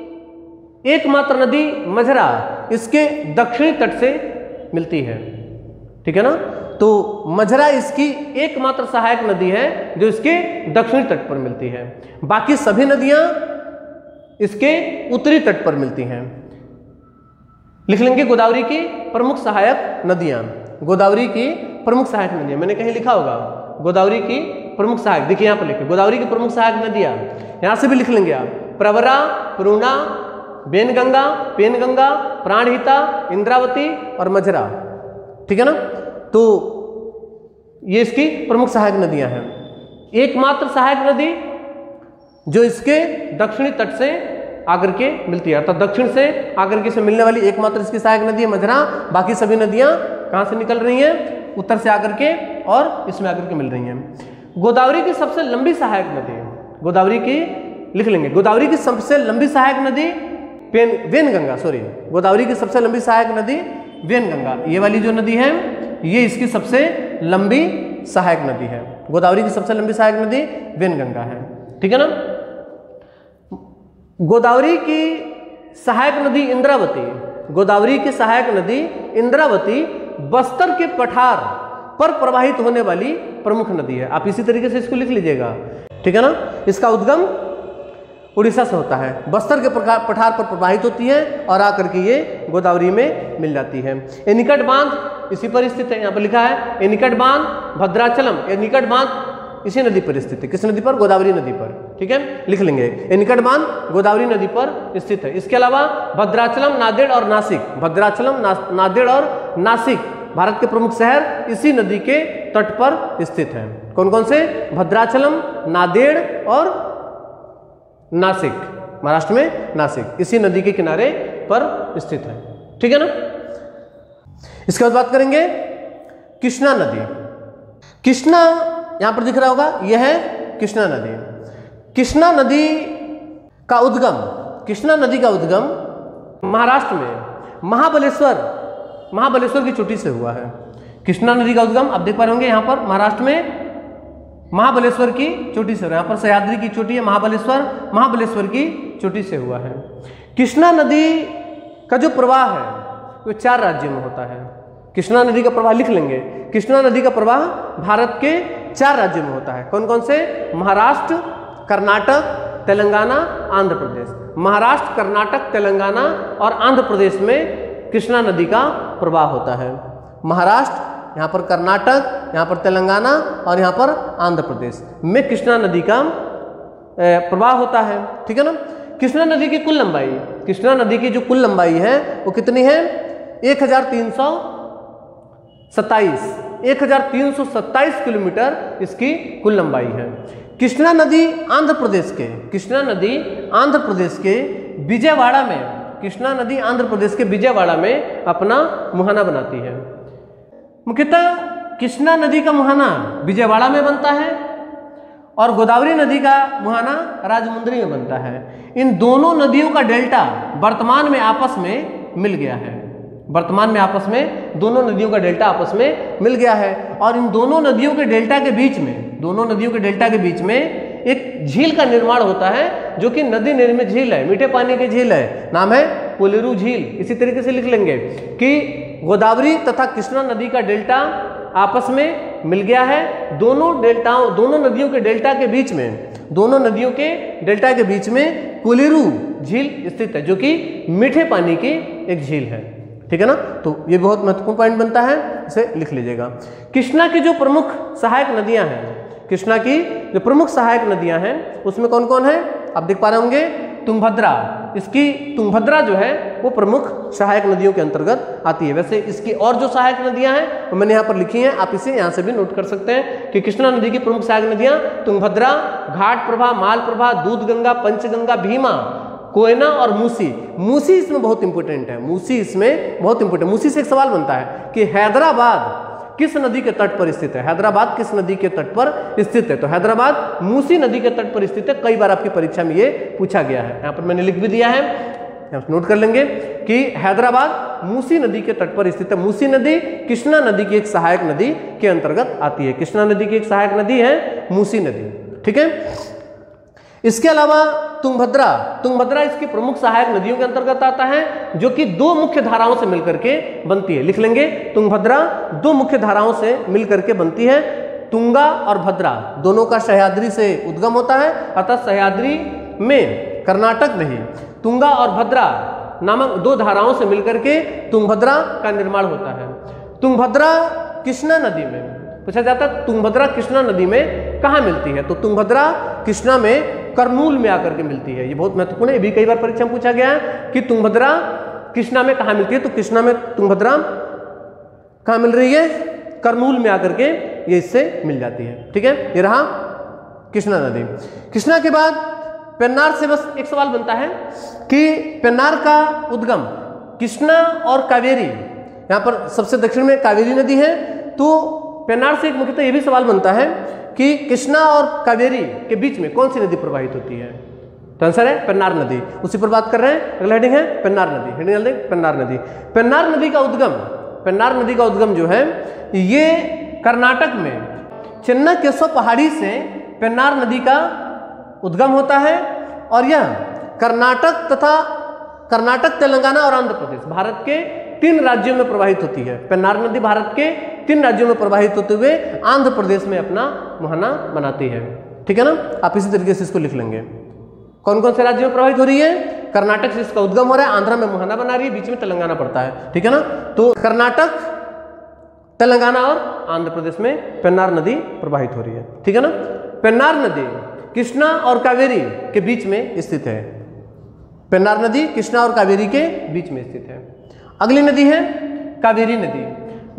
एकमात्र नदी मझरा इसके दक्षिणी तट से मिलती है। ठीक है ना। तो मझरा इसकी एकमात्र सहायक नदी है जो इसके दक्षिणी तट पर मिलती है। बाकी सभी नदियां इसके उत्तरी तट पर मिलती हैं। लिख लेंगे गोदावरी की प्रमुख सहायक नदियां, गोदावरी की प्रमुख सहायक नदियां। मैंने कहीं लिखा होगा गोदावरी की प्रमुख सहायक, देखिए यहां पर लिखे गोदावरी की प्रमुख सहायक नदियां, यहां से भी लिख लेंगे आप, प्रवरा, पूर्णा, वेनगंगा, पेनगंगा, प्राणहिता, इंद्रावती और मझरा। ठीक है ना। तो ये इसकी प्रमुख सहायक नदियां हैं। एकमात्र सहायक नदी जो इसके दक्षिणी तट से आकर के मिलती है, अर्थात दक्षिण से आकर के से मिलने वाली एकमात्र इसकी सहायक नदी है मझरा। बाकी सभी नदियां कहां से निकल रही हैं? उत्तर से आकर के और इसमें आकर के मिल रही हैं। गोदावरी की सबसे लंबी सहायक नदी, गोदावरी की लिख लेंगे, गोदावरी की सबसे लंबी सहायक नदी वेनगंगा, गोदावरी की सबसे लंबी सहायक नदी वेनगंगा। ये वाली जो नदी है ये इसकी सबसे लंबी सहायक नदी है। गोदावरी की सबसे लंबी सहायक नदी वेनगंगा है। ठीक है ना। गोदावरी की सहायक नदी इंद्रावती, गोदावरी की सहायक नदी इंद्रावती बस्तर के पठार पर प्रवाहित होने वाली प्रमुख नदी है। आप इसी तरीके से इसको लिख लीजिएगा। ठीक है ना। इसका उद्गम उड़ीसा से होता है, बस्तर के पठार पर प्रवाहित होती है और आकर के ये गोदावरी में मिल जाती है। एनिकट बांध इसी पर स्थित है, यहाँ पर लिखा है एनिकट बांध भद्राचलम, एनिकट बांध इसी नदी पर स्थित है। किस नदी पर? गोदावरी नदी पर। ठीक है, लिख लेंगे एनिकट बांध गोदावरी नदी पर स्थित है। इसके अलावा भद्राचलम, नांदेड़ और नासिक, भद्राचलम, नांदेड़ और नासिक भारत के प्रमुख शहर इसी नदी के तट पर स्थित हैं। कौन कौन से? भद्राचलम, नांदेड़ और नासिक। महाराष्ट्र में नासिक इसी नदी के किनारे पर स्थित है। ठीक है ना। इसके बाद बात करेंगे कृष्णा नदी। कृष्णा यहां पर दिख रहा होगा, यह है कृष्णा नदी। कृष्णा नदी का उद्गम, कृष्णा नदी का उद्गम महाराष्ट्र में महाबलेश्वर की चोटी से हुआ है। कृष्णा नदी का उद्गम आप देख पा रहे होंगे यहाँ पर महाराष्ट्र में महाबलेश्वर की चोटी से, यहाँ पर सह्याद्री की चोटी है महाबलेश्वर की चोटी से हुआ है। कृष्णा नदी का जो प्रवाह है वो 4 राज्यों में होता है। कृष्णा नदी का प्रवाह लिख लेंगे। कृष्णा नदी का प्रवाह भारत के 4 राज्यों में होता है। कौन कौन से? महाराष्ट्र, कर्नाटक, तेलंगाना, आंध्र प्रदेश। महाराष्ट्र, कर्नाटक, तेलंगाना और आंध्र प्रदेश में कृष्णा नदी का प्रवाह होता है। महाराष्ट्र, यहाँ पर कर्नाटक, यहाँ पर तेलंगाना और यहाँ पर आंध्र प्रदेश में कृष्णा नदी का प्रवाह होता है। ठीक है ना। कृष्णा नदी की कुल लंबाई, कृष्णा नदी की जो कुल लंबाई है वो कितनी है? 1327 किलोमीटर इसकी कुल लंबाई है। कृष्णा नदी आंध्र प्रदेश के विजयवाड़ा में, कृष्णा नदी आंध्र प्रदेश के विजयवाड़ा में अपना मुहाना बनाती है। मुख्यतः कृष्णा नदी का मुहाना विजयवाड़ा में बनता है और गोदावरी नदी का मुहाना राजमुंदरी में बनता है। इन दोनों नदियों का डेल्टा वर्तमान में आपस में मिल गया है। वर्तमान में आपस में दोनों नदियों का डेल्टा आपस में मिल गया है और इन दोनों नदियों के डेल्टा के बीच में एक झील का निर्माण होता है जो कि नदी निर्मित झील है, मीठे पानी की झील है। नाम है कोलेरू झील। इसी तरीके से लिख लेंगे कि गोदावरी तथा कृष्णा नदी का डेल्टा आपस में मिल गया है। दोनों नदियों के डेल्टा के बीच में कोलेरू झील स्थित है जो कि मीठे पानी की एक झील है। ठीक है ना। तो ये बहुत महत्वपूर्ण पॉइंट बनता है, इसे लिख लीजिएगा। कृष्णा की जो प्रमुख सहायक नदियां हैं, उसमें कौन कौन है आप देख पा रहे होंगे। तुंगभद्रा जो है वो प्रमुख सहायक नदियों के अंतर्गत आती है। वैसे इसकी और जो सहायक नदियां हैं वो मैंने यहाँ पर लिखी हैं, आप इसे यहाँ से भी नोट कर सकते हैं कि कृष्णा नदी की प्रमुख सहायक नदियां तुंगभद्रा, घाट प्रभा, माल प्रभा, दूधगंगा, पंचगंगा, भीमा, कोयना और मूसी इसमें बहुत इंपॉर्टेंट है। मूसी से एक सवाल बनता है कि हैदराबाद किस नदी के तट पर स्थित है? तो हैदराबाद मूसी नदी के तट पर स्थित है। कई बार आपकी परीक्षा में ये पूछा गया है। यहाँ पर मैंने लिख भी दिया है, नोट कर लेंगे कि हैदराबाद मूसी नदी के तट पर स्थित है। मूसी नदी कृष्णा नदी की एक सहायक नदी के अंतर्गत आती है। कृष्णा नदी की एक सहायक नदी है मूसी नदी। ठीक है। इसके अलावा तुंगभद्रा इसकी प्रमुख सहायक नदियों के अंतर्गत आता है जो कि 2 मुख्य धाराओं से मिलकर के बनती है। लिख लेंगे तुंगभद्रा 2 मुख्य धाराओं से मिलकर के बनती है। तुंगा और भद्रा दोनों का सह्याद्री से उद्गम होता है, अतः सह्याद्री में कर्नाटक नहीं, तुंगा और भद्रा नामक 2 धाराओं से मिलकर के तुंगभद्रा का निर्माण होता है। तुंगभद्रा कृष्णा नदी में पूछा जाता है, तुंगभद्रा कृष्णा नदी में कहाँ मिलती है? तो तुंगभद्रा कृष्णा में करनूल में आकर के मिलती है। ये बहुत महत्वपूर्ण है, ये भी कई बार परीक्षा में पूछा गया है कि तुंगभद्रा कृष्णा में कहाँ मिलती है। तो कृष्णा में तुंगभद्रा कहाँ मिल रही है? करनूल में आकर के ये इससे मिल जाती है। ठीक है। ये रहा कृष्णा नदी। कृष्णा के बाद पेन्नार से बस एक सवाल बनता है कि पेन्नार का उद्गम कृष्णा और कावेरी, यहाँ पर सबसे दक्षिण में कावेरी नदी है, तो पेन्नार से एक मुख्यतः ये भी सवाल बनता है कि कृष्णा और कावेरी के बीच में कौन सी नदी प्रवाहित होती है? तो आंसर है पेन्नार नदी। उसी पर बात कर रहे हैं। अगला हेडिंग है पेन्नार नदी। हेडिंग डाल दें पेन्नार नदी। पेन्नार नदी का उद्गम जो है ये कर्नाटक में चेन्नाकेशव पहाड़ी से पेन्नार नदी का उद्गम होता है और यह कर्नाटक, तेलंगाना और आंध्र प्रदेश भारत के 3 राज्यों में प्रवाहित होती है। पेन्नार नदी भारत के 3 राज्यों में प्रवाहित होते हुए आंध्र प्रदेश में अपना मुहाना बनाती है। ठीक है ना। आप इसी तरीके से इसको लिख लेंगे। कौन कौन से राज्यों में प्रवाहित हो रही है? कर्नाटक से इसका उद्गम हो रहा है, आंध्र में मुहाना बना रही है, बीच में तेलंगाना पड़ता है। ठीक है ना। तो कर्नाटक, तेलंगाना और आंध्र प्रदेश में पेन्नार नदी प्रवाहित हो रही है। ठीक है ना। पेन्नार नदी कृष्णा और कावेरी के बीच में स्थित है। पेन्नार नदी कृष्णा और कावेरी के बीच में स्थित है। अगली नदी है कावेरी नदी।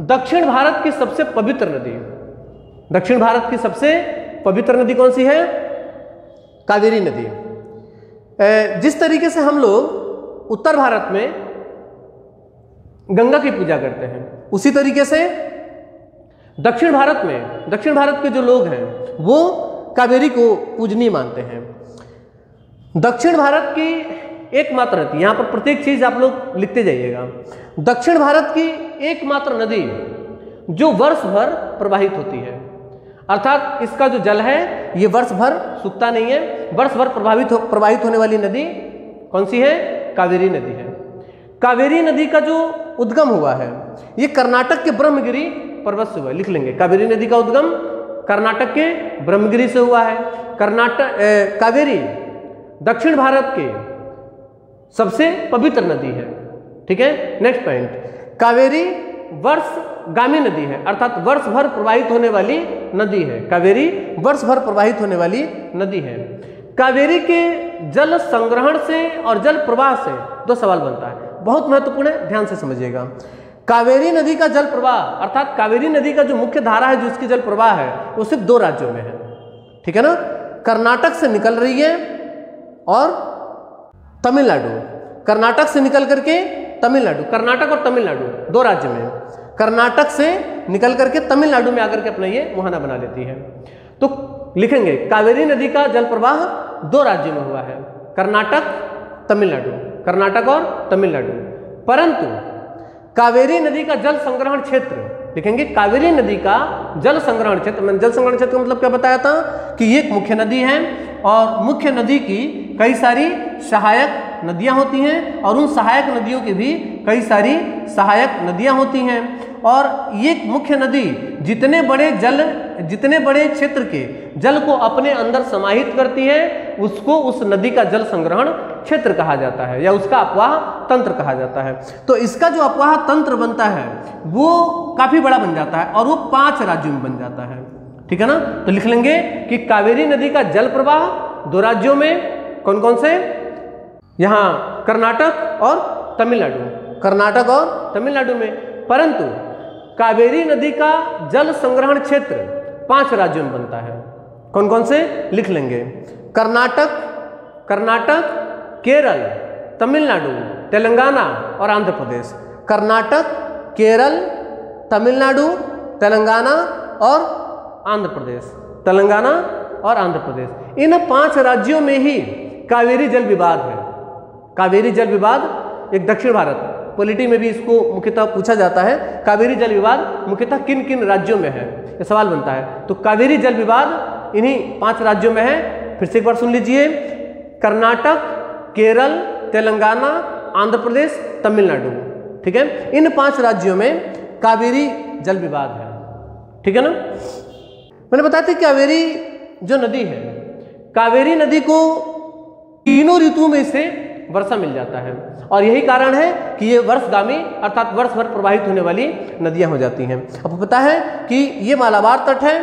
दक्षिण भारत की सबसे पवित्र नदी, दक्षिण भारत की सबसे पवित्र नदी कौन सी है? कावेरी नदी। जिस तरीके से हम लोग उत्तर भारत में गंगा की पूजा करते हैं, उसी तरीके से दक्षिण भारत में, दक्षिण भारत के जो लोग हैं वो कावेरी को पूजनीय मानते हैं। दक्षिण भारत की एकमात्र नदी, यहां पर प्रत्येक चीज आप लोग लिखते जाइएगा, दक्षिण भारत की एकमात्र नदी जो वर्ष भर प्रवाहित होती है, अर्थात इसका जो जल है ये वर्ष भर सूखता नहीं है, वर्ष भर प्रवाहित होने वाली नदी कौन सी है? कावेरी नदी है। कावेरी नदी का जो उद्गम हुआ है ये कर्नाटक के ब्रह्मगिरी पर्वत से हुआ है, लिख लेंगे। कावेरी नदी का उद्गम कर्नाटक के ब्रह्मगिरी से हुआ है। कावेरी दक्षिण भारत के सबसे पवित्र नदी है, ठीक है। नेक्स्ट पॉइंट, कावेरी वर्षगामी नदी है, अर्थात वर्ष भर प्रवाहित होने वाली नदी है। कावेरी वर्ष भर प्रवाहित होने वाली नदी है। कावेरी के जल संग्रहण से और जल प्रवाह से दो सवाल बनता है, बहुत महत्वपूर्ण है, ध्यान से समझिएगा। कावेरी नदी का जल प्रवाह, अर्थात कावेरी नदी का जो मुख्य धारा है, जो इसकी जल प्रवाह है, वो सिर्फ दो राज्यों में है, ठीक है ना। कर्नाटक से निकल रही है और तमिलनाडु, कर्नाटक से निकल करके तमिलनाडु, कर्नाटक और तमिलनाडु दो राज्य में, कर्नाटक से निकल करके तमिलनाडु में आकर के अपना ये मुहाना बना लेती है। तो लिखेंगे कावेरी नदी का जल प्रवाह दो राज्यों में हुआ है, कर्नाटक तमिलनाडु, कर्नाटक और तमिलनाडु। परंतु कावेरी नदी का जल संग्रहण क्षेत्र, लिखेंगे कावेरी नदी का जल संग्रहण क्षेत्र, मैंने जल संग्रहण क्षेत्र का मतलब क्या बताया था कि ये एक मुख्य नदी है और मुख्य नदी की कई सारी सहायक नदियां होती हैं और उन सहायक नदियों की भी कई सारी सहायक नदियां होती हैं। और ये मुख्य नदी जितने बड़े क्षेत्र के जल को अपने अंदर समाहित करती है, उसको उस नदी का जल संग्रहण क्षेत्र कहा जाता है या उसका अपवाह तंत्र कहा जाता है। तो इसका जो अपवाह तंत्र बनता है वो काफी बड़ा बन जाता है और वो 5 राज्यों में बन जाता है, ठीक है ना। तो लिख लेंगे कि कावेरी नदी का जल प्रवाह दो राज्यों में, कौन कौन से? यहां कर्नाटक और तमिलनाडु, कर्नाटक और तमिलनाडु में। परंतु कावेरी नदी का जल संग्रहण क्षेत्र 5 राज्यों में बनता है, कौन कौन से? लिख लेंगे कर्नाटक, केरल, तमिलनाडु, तेलंगाना और आंध्र प्रदेश। कर्नाटक, केरल, तमिलनाडु, तेलंगाना और आंध्र प्रदेश, तेलंगाना और आंध्र प्रदेश। इन 5 राज्यों में ही कावेरी जल विवाद है। कावेरी जल विवाद एक दक्षिण भारत, पॉलिटी में भी इसको मुख्यतः पूछा जाता है, कावेरी जल विवाद मुख्यतः किन किन राज्यों में है, ये सवाल बनता है। तो कावेरी जल विवाद इन्हीं 5 राज्यों में है। फिर से एक बार सुन लीजिए, कर्नाटक, केरल, तेलंगाना, आंध्र प्रदेश, तमिलनाडु, ठीक है। इन 5 राज्यों में कावेरी जल विवाद है, ठीक है ना। मैंने बताया था कावेरी जो नदी है, कावेरी नदी को तीनों ऋतुओं में से वर्षा मिल जाता है और यही कारण है कि ये वर्षगामी अर्थात वर्ष भर प्रवाहित होने वाली नदियां हो जाती हैं। आपको पता है कि ये मालाबार तट है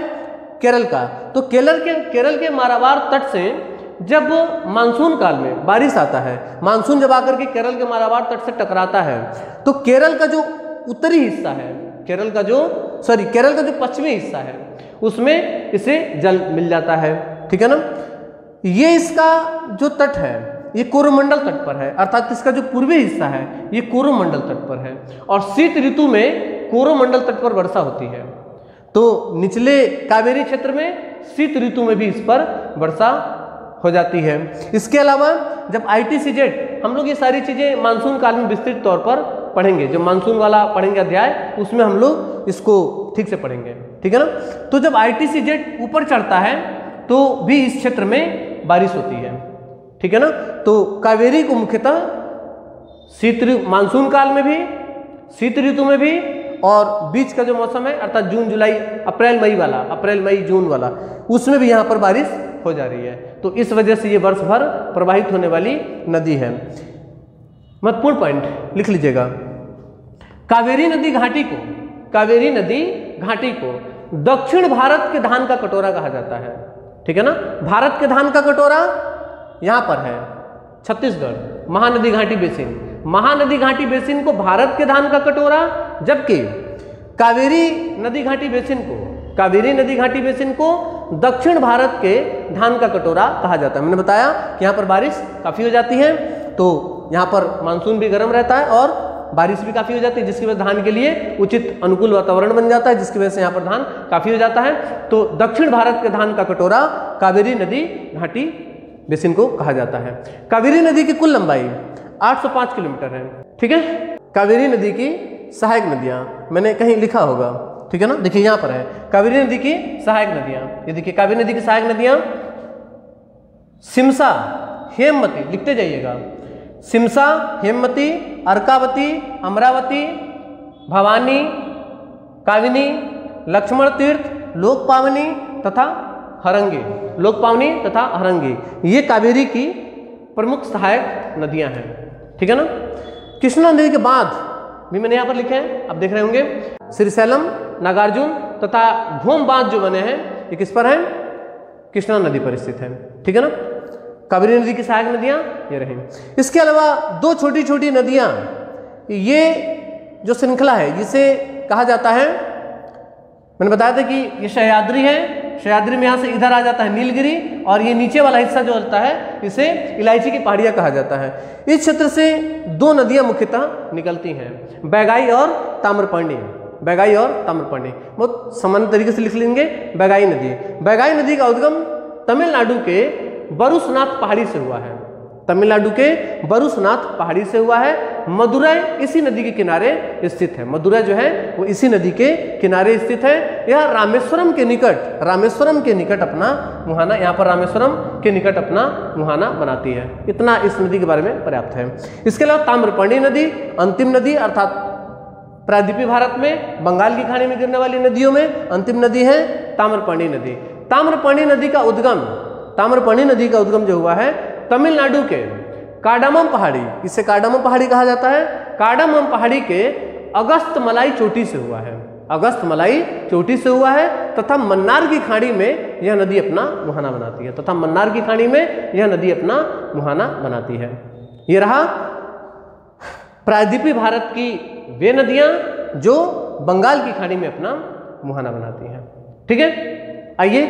केरल का, तो केरल के मालाबार तट से जब मानसून काल में बारिश आता है, मानसून जब आकर के केरल के मालाबार तट से टकराता है, तो केरल का जो उत्तरी हिस्सा है, केरल का जो पश्चिमी हिस्सा है, उसमें इसे जल मिल जाता है, ठीक है ना। ये इसका जो तट है ये कोरोमंडल तट पर है, अर्थात इसका जो पूर्वी हिस्सा है ये कोरोमंडल तट पर है और शीत ऋतु में कोरोमंडल तट पर वर्षा होती है। तो निचले कावेरी क्षेत्र में शीत ऋतु में भी इस पर वर्षा हो जाती है। इसके अलावा जब ITCZ, हम लोग ये सारी चीजें मानसून काल में विस्तृत तौर पर पढ़ेंगे, जो मानसून वाला पढ़ेंगे अध्याय उसमें हम लोग इसको ठीक से पढ़ेंगे, ठीक है ना। तो जब ITCZ ऊपर चढ़ता है तो भी इस क्षेत्र में बारिश होती है, ठीक है ना। तो कावेरी को मुख्यतः मानसून काल में भी, शीत ऋतु में भी और बीच का जो मौसम है अर्थात जून जुलाई अप्रैल मई जून वाला, उसमें भी यहाँ पर बारिश हो जा रही है। तो इस वजह से ये वर्ष भर प्रवाहित होने वाली नदी है। महत्वपूर्ण पॉइंट लिख लीजिएगा, कावेरी नदी घाटी को दक्षिण भारत के धान का कटोरा कहा जाता है, ठीक है ना। भारत के धान का कटोरा यहां पर है छत्तीसगढ़, महानदी घाटी बेसिन को भारत के धान का कटोरा, जबकि कावेरी नदी घाटी बेसिन को, कावेरी नदी घाटी बेसिन को दक्षिण भारत के धान का कटोरा कहा जाता है। मैंने बताया कि यहाँ पर बारिश काफ़ी हो जाती है, तो यहाँ पर मानसून भी गर्म रहता है और बारिश भी काफ़ी हो जाती है, जिसकी वजह से धान के लिए उचित अनुकूल वातावरण बन जाता है, जिसकी वजह से यहाँ पर धान काफ़ी हो जाता है। तो दक्षिण भारत के धान का कटोरा कावेरी नदी घाटी बेसिन को कहा जाता है। कावेरी नदी की कुल लंबाई 805 किलोमीटर है। ठीक है, कावेरी नदी की सहायक नदियाँ मैंने कहीं लिखा होगा, ठीक है ना, देखिए यहाँ पर है कावेरी नदी की सहायक नदियाँ। ये देखिए कावेरी नदी की सहायक नदियाँ सिमसा, हेमवती, लिखते जाइएगा, सिमसा, हेमवती, अर्कावती, अमरावती, भवानी, काविनी, लक्ष्मण तीर्थ, लोकपावनी तथा हरंगी, लोकपावनी तथा हरंगी, ये कावेरी की प्रमुख सहायक नदियां हैं। ठीक है ना। कृष्णा नदी के बाद भी मैंने यहाँ पर लिखे हैं, आप देख रहे होंगे, श्रीशैलम, नागार्जुन तथा घोम बांध जो बने हैं ये किस पर हैं, कृष्णा नदी पर स्थित है। ठीक है ना। कावेरी नदी की सहायक नदियां ये रही। इसके अलावा दो छोटी छोटी नदियां, ये जो श्रृंखला है जिसे कहा जाता है, मैंने बताया था कि ये सह्याद्री है, सह्याद्री में यहाँ से इधर आ जाता है नीलगिरी, और ये नीचे वाला हिस्सा जो होता है इसे इलायची की पहाड़ियाँ कहा जाता है। इस क्षेत्र से दो नदियाँ मुख्यतः निकलती हैं, बैगाई और ताम्रपर्णी, बैगाई और ताम्रपर्णी, बहुत सामान्य तरीके से लिख लेंगे। बैगाई नदी, बैगाई नदी का उद्गम तमिलनाडु के बरुसनाथ पहाड़ी से हुआ है, तमिलनाडु के बरुसनाथ पहाड़ी से हुआ है। मदुरै इसी नदी के किनारे स्थित है, मदुरै जो है वो इसी नदी के किनारे स्थित है। यह रामेश्वरम के निकट, रामेश्वरम के निकट अपना मुहाना, यहाँ पर रामेश्वरम के निकट अपना मुहाना बनाती है। इतना इस नदी के बारे में पर्याप्त है। इसके अलावा ताम्रपर्णी नदी अंतिम नदी, अर्थात प्रायद्वीपीय भारत में बंगाल की खाड़ी में गिरने वाली नदियों में अंतिम नदी है ताम्रपर्णी नदी। ताम्रपर्णी नदी का उद्गम, ताम्रपर्णी नदी का उद्गम जो हुआ है तमिलनाडु के कार्डामम पहाड़ी, इसे कार्डामम पहाड़ी कहा जाता है, कार्डामम पहाड़ी के अगस्तमलाई चोटी से हुआ है, अगस्तमलाई चोटी से हुआ है, तथा मन्नार की खाड़ी में यह नदी अपना मुहाना बनाती है, तथा मन्नार की खाड़ी में यह नदी अपना मुहाना बनाती है। ये रहा प्रायद्वीपीय भारत की वे नदियां जो बंगाल की खाड़ी में अपना मुहाना बनाती हैं। ठीक है, आइए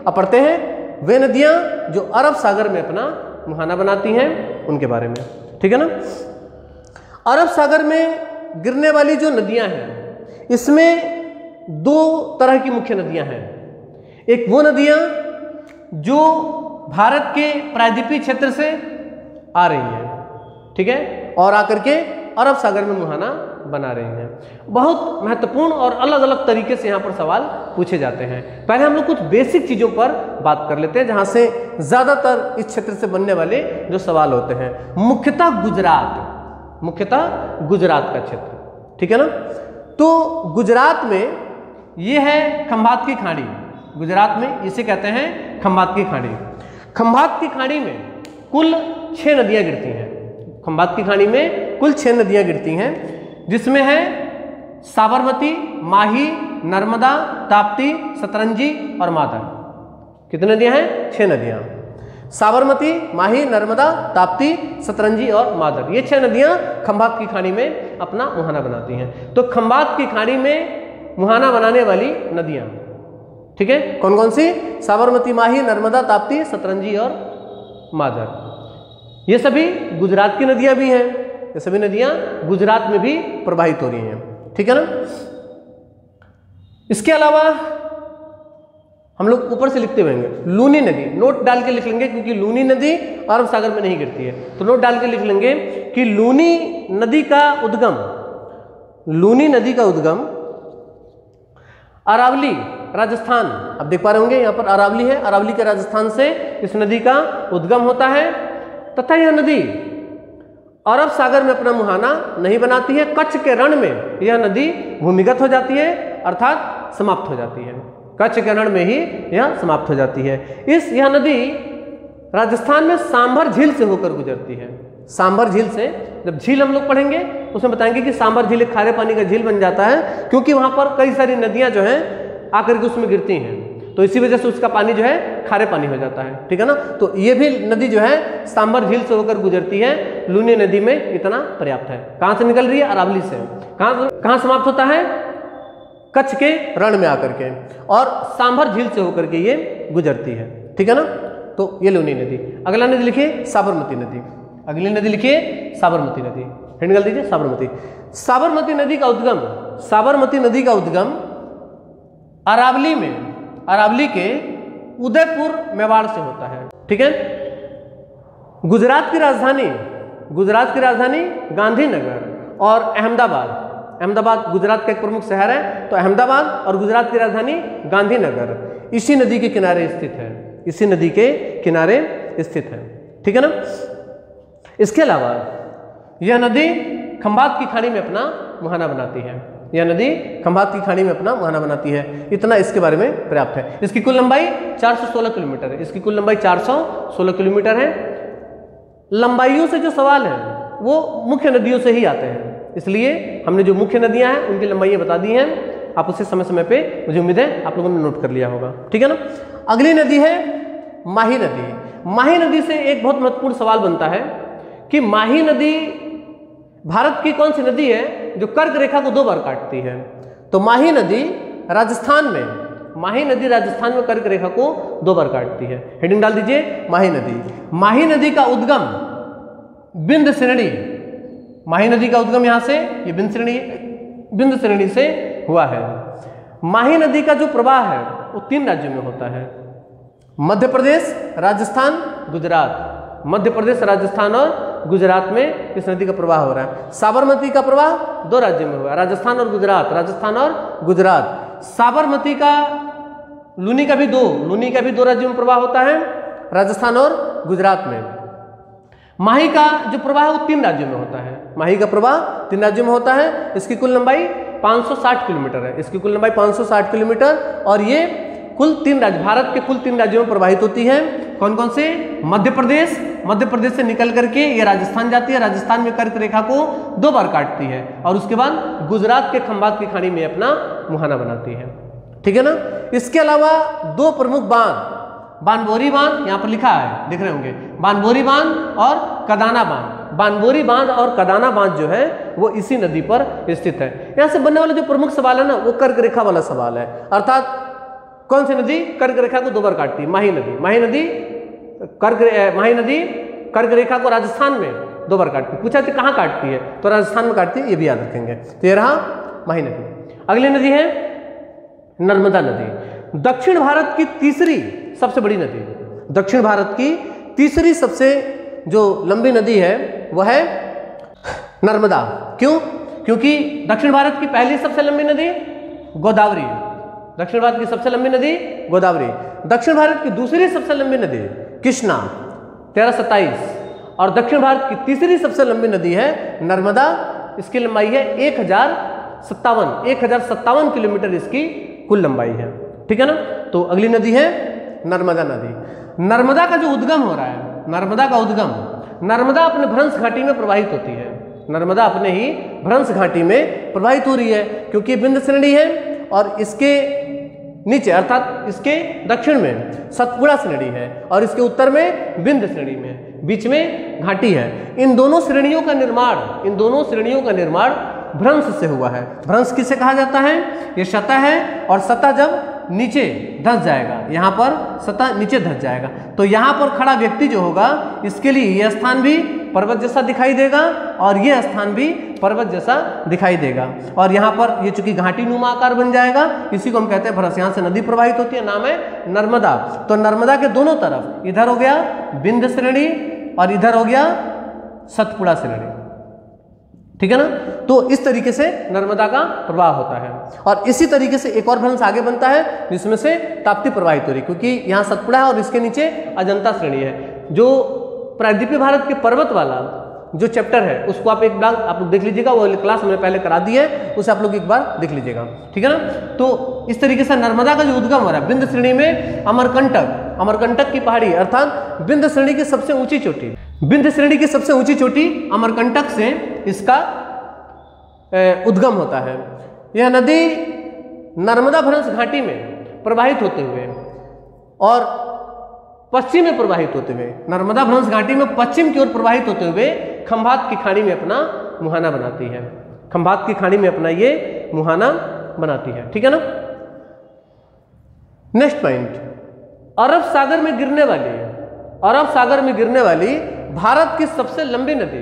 अब पढ़ते हैं वे नदियां जो अरब सागर में अपना मुहाना बनाती हैं उनके बारे में। ठीक है ना। अरब सागर में गिरने वाली जो नदियां हैं इसमें दो तरह की मुख्य नदियां हैं। एक वो नदियां जो भारत के प्रायद्वीपीय क्षेत्र से आ रही हैं, ठीक है, और आकर के अरब सागर में मुहाना बना रही हैं। बहुत महत्वपूर्ण और अलग अलग तरीके से यहाँ पर सवाल पूछे जाते हैं। पहले हम लोग कुछ बेसिक चीज़ों पर बात कर लेते हैं जहाँ से ज़्यादातर इस क्षेत्र से बनने वाले जो सवाल होते हैं। मुख्यतः गुजरात, मुख्यतः गुजरात का क्षेत्र, ठीक है ना। तो गुजरात में ये है खंभात की खाड़ी, गुजरात में इसे कहते हैं खंभात की खाड़ी। खंभात की खाड़ी में कुल 6 नदियाँ गिरती हैं, खंभात की खाड़ी में कुल 6 नदियाँ गिरती हैं, जिसमें है साबरमती, माही, नर्मदा, ताप्ती, सतरंजी और मादर। कितनी नदियाँ हैं? 6 नदियाँ। साबरमती, माही, नर्मदा, ताप्ती, सतरंजी और मादर, ये 6 नदियाँ खंभात की खाड़ी में अपना मुहाना बनाती हैं। तो खंभात की खाड़ी में मुहाना बनाने वाली नदियाँ, ठीक है, कौन कौन सी? साबरमती, माही, नर्मदा, ताप्ती, सतरंजी और मादर। ये सभी गुजरात की नदियाँ भी हैं, ये सभी नदियाँ गुजरात में भी प्रवाहित हो रही हैं, ठीक है ना। इसके अलावा हम लोग ऊपर से लिखते हुए लूनी नदी, नोट डाल के लिख लेंगे क्योंकि लूनी नदी अरब सागर में नहीं गिरती है, तो नोट डाल के लिख लेंगे कि लूनी नदी का उद्गम, लूनी नदी का उद्गम अरावली, राजस्थान, आप देख पा रहे होंगे यहाँ पर अरावली है, अरावली के राजस्थान से इस नदी का उद्गम होता है, तथा यह नदी अरब सागर में अपना मुहाना नहीं बनाती है। कच्छ के रण में यह नदी भूमिगत हो जाती है, अर्थात समाप्त हो जाती है, कच्छ के रण में ही यह समाप्त हो जाती है। यह नदी राजस्थान में सांभर झील से होकर गुजरती है। सांभर झील से, जब झील हम लोग पढ़ेंगे उसमें बताएंगे कि सांभर झील एक खारे पानी का झील बन जाता है, क्योंकि वहां पर कई सारी नदियां जो हैं आकर के उसमें गिरती हैं, तो इसी वजह से उसका पानी जो है खारे पानी हो जाता है, ठीक है ना। तो ये भी नदी जो है सांभर झील से होकर गुजरती है। लूनी नदी में इतना पर्याप्त है। कहाँ से निकल रही है? अरावली से। कहाँ समाप्त होता है? कच्छ के रण में आकर के, और सांभर झील से होकर के ये गुजरती है। ठीक है ना, तो ये लूनी नदी। अगला नदी लिखिए साबरमती नदी। अगली नदी लिखिए साबरमती नदी। हेडिंग डाल दीजिए साबरमती। साबरमती नदी का उद्गम, साबरमती नदी का उद्गम अरावली में, अरावली के उदयपुर मेवाड़ से होता है। ठीक है। गुजरात की राजधानी, गुजरात की राजधानी गांधीनगर और अहमदाबाद, अहमदाबाद गुजरात का एक प्रमुख शहर है, तो अहमदाबाद और गुजरात की राजधानी गांधीनगर इसी नदी के किनारे स्थित है, इसी नदी के किनारे स्थित है। ठीक है ना। इसके अलावा यह नदी खंभात की खाड़ी में अपना मुहाना बनाती है, यह नदी खंभात की खाड़ी में अपना मुहाना बनाती है। इतना इसके बारे में पर्याप्त है। इसकी कुल लंबाई 416 किलोमीटर है, इसकी कुल लंबाई 416 किलोमीटर है। लंबाइयों से जो सवाल है वो मुख्य नदियों से ही आते हैं, इसलिए हमने जो मुख्य नदियां हैं उनकी लंबाइयां बता दी हैं। आप उसे समय समय पे, मुझे उम्मीद है आप लोगों ने नोट कर लिया होगा। ठीक है ना। अगली नदी है माही नदी। माही नदी से एक बहुत महत्वपूर्ण सवाल बनता है कि माही नदी भारत की कौन सी नदी है जो कर्क रेखा को 2 बार काटती है। तो माही नदी राजस्थान में, माही नदी राजस्थान में कर्क रेखा को 2 बार काटती है। हेडिंग डाल दीजिए माही नदी। माही नदी का उद्गम बिंद श्रेणी, माही नदी का उद्गम यहां से, ये बिंद श्रेणी से हुआ है। माही नदी का जो प्रवाह है वो 3 राज्यों में होता है, मध्य प्रदेश, राजस्थान, गुजरात। मध्य प्रदेश, राजस्थान और गुजरात में इस नदी का प्रवाह हो रहा है। साबरमती का प्रवाह 2 राज्यों में हुआ, राजस्थान और गुजरात, राजस्थान और गुजरात। साबरमती का लूनी का भी 2 राज्यों में प्रवाह होता है, राजस्थान और गुजरात में। माही का जो प्रवाह है वो 3 राज्यों में होता है, माही का प्रवाह 3 राज्यों में होता है। इसकी कुल लंबाई 560 किलोमीटर है, इसकी कुल लंबाई 560 किलोमीटर, और ये कुल 3 राज्य, भारत के कुल 3 राज्यों में प्रवाहित होती है। कौन कौन से? मध्य प्रदेश, मध्य प्रदेश से निकल करके ये राजस्थान जाती है, राजस्थान में कर्क रेखा को 2 बार काटती है, और उसके बाद गुजरात के खंभात की खाड़ी में अपना मुहाना बनाती है। ठीक है ना। इसके अलावा 2 प्रमुख बांध, बानबोरी बांध यहाँ पर लिखा है, देख रहे होंगे, बानबोरी बांध और कदाना बांध। बानबोरी बांध और कदाना बांध जो है वो इसी नदी पर स्थित है। यहाँ से बनने वाला जो प्रमुख सवाल है ना वो कर्क रेखा वाला सवाल है, अर्थात कौन सी नदी कर्क रेखा को 2 बार काटती है? माही नदी। माही नदी कर्क रेखा को राजस्थान में 2 बार काटती है। पूछा कि कहाँ काटती है, तो राजस्थान में काटती है, ये भी याद रखेंगे। तो ये रहा माही नदी। अगली नदी है नर्मदा नदी। दक्षिण भारत की तीसरी सबसे बड़ी नदी, दक्षिण भारत की तीसरी सबसे जो लंबी नदी है वह है नर्मदा। क्यों? क्योंकि दक्षिण भारत की पहली सबसे लंबी नदी गोदावरी, दक्षिण भारत की सबसे लंबी नदी गोदावरी। दक्षिण भारत की दूसरी सबसे लंबी नदी कृष्णा 1327, और दक्षिण भारत की तीसरी सबसे लंबी नदी है नर्मदा। इसकी लंबाई है 1057 किलोमीटर इसकी कुल लंबाई है। ठीक है ना। तो अगली नदी है नर्मदा नदी। नर्मदा का जो उद्गम हो रहा है, नर्मदा का उद्गम, नर्मदा अपने भ्रंश घाटी में प्रवाहित होती है, नर्मदा अपने ही भ्रंश घाटी में प्रवाहित हो रही है, क्योंकि बिंद श्रेणी है और इसके नीचे अर्थात इसके दक्षिण में सतपुड़ा श्रेणी है और इसके उत्तर में बिंद श्रेणी में, बीच में घाटी है। इन दोनों श्रेणियों का निर्माण भ्रंश से हुआ है। भ्रंश किसे कहा जाता है? ये सतह है, और सतह जब नीचे धंस जाएगा, यहाँ पर सतह नीचे धंस जाएगा, तो यहाँ पर खड़ा व्यक्ति जो होगा इसके लिए यह स्थान भी पर्वत जैसा दिखाई देगा और यह स्थान भी पर्वत जैसा दिखाई देगा, और यहाँ पर ये चूंकि घाटी नुमा आकार बन जाएगा, इसी को हम कहते हैं भ्रंश। यहाँ से नदी प्रवाहित होती है, नाम है नर्मदा। तो नर्मदा के दोनों तरफ, इधर हो गया बिंद श्रेणी और इधर हो गया सतपुड़ा श्रेणी। ठीक है ना। तो इस तरीके से नर्मदा का प्रवाह होता है, और इसी तरीके से एक और भ्रंश आगे बनता है जिसमें से ताप्ती प्रवाहित हो रही, क्योंकि यहाँ सतपुड़ा है और इसके नीचे अजंता श्रेणी है। जो प्रायद्वीपीय भारत के पर्वत वाला जो चैप्टर है उसको आप एक बार आप लोग देख लीजिएगा, वो क्लास हमने पहले करा दी है, उसे आप लोग एक बार देख लीजिएगा। ठीक है ना। तो इस तरीके से नर्मदा का जो उद्गम हो रहा है बिंद श्रेणी में, अमरकंटक की पहाड़ी अर्थात बिंद श्रेणी की सबसे ऊंची चोटी, बिंद श्रेणी की सबसे ऊंची चोटी अमरकंटक से इसका उद्गम होता है। यह नदी नर्मदा भ्रंश घाटी में प्रवाहित होते हुए और पश्चिम में प्रवाहित होते हुए, नर्मदा भ्रंश घाटी में पश्चिम की ओर प्रवाहित होते हुए खंभात की खाड़ी में अपना मुहाना बनाती है, खंभात की खाड़ी में अपना ये मुहाना बनाती है। ठीक है ना। नेक्स्ट पॉइंट, अरब सागर में गिरने वाली भारत की सबसे लंबी नदी,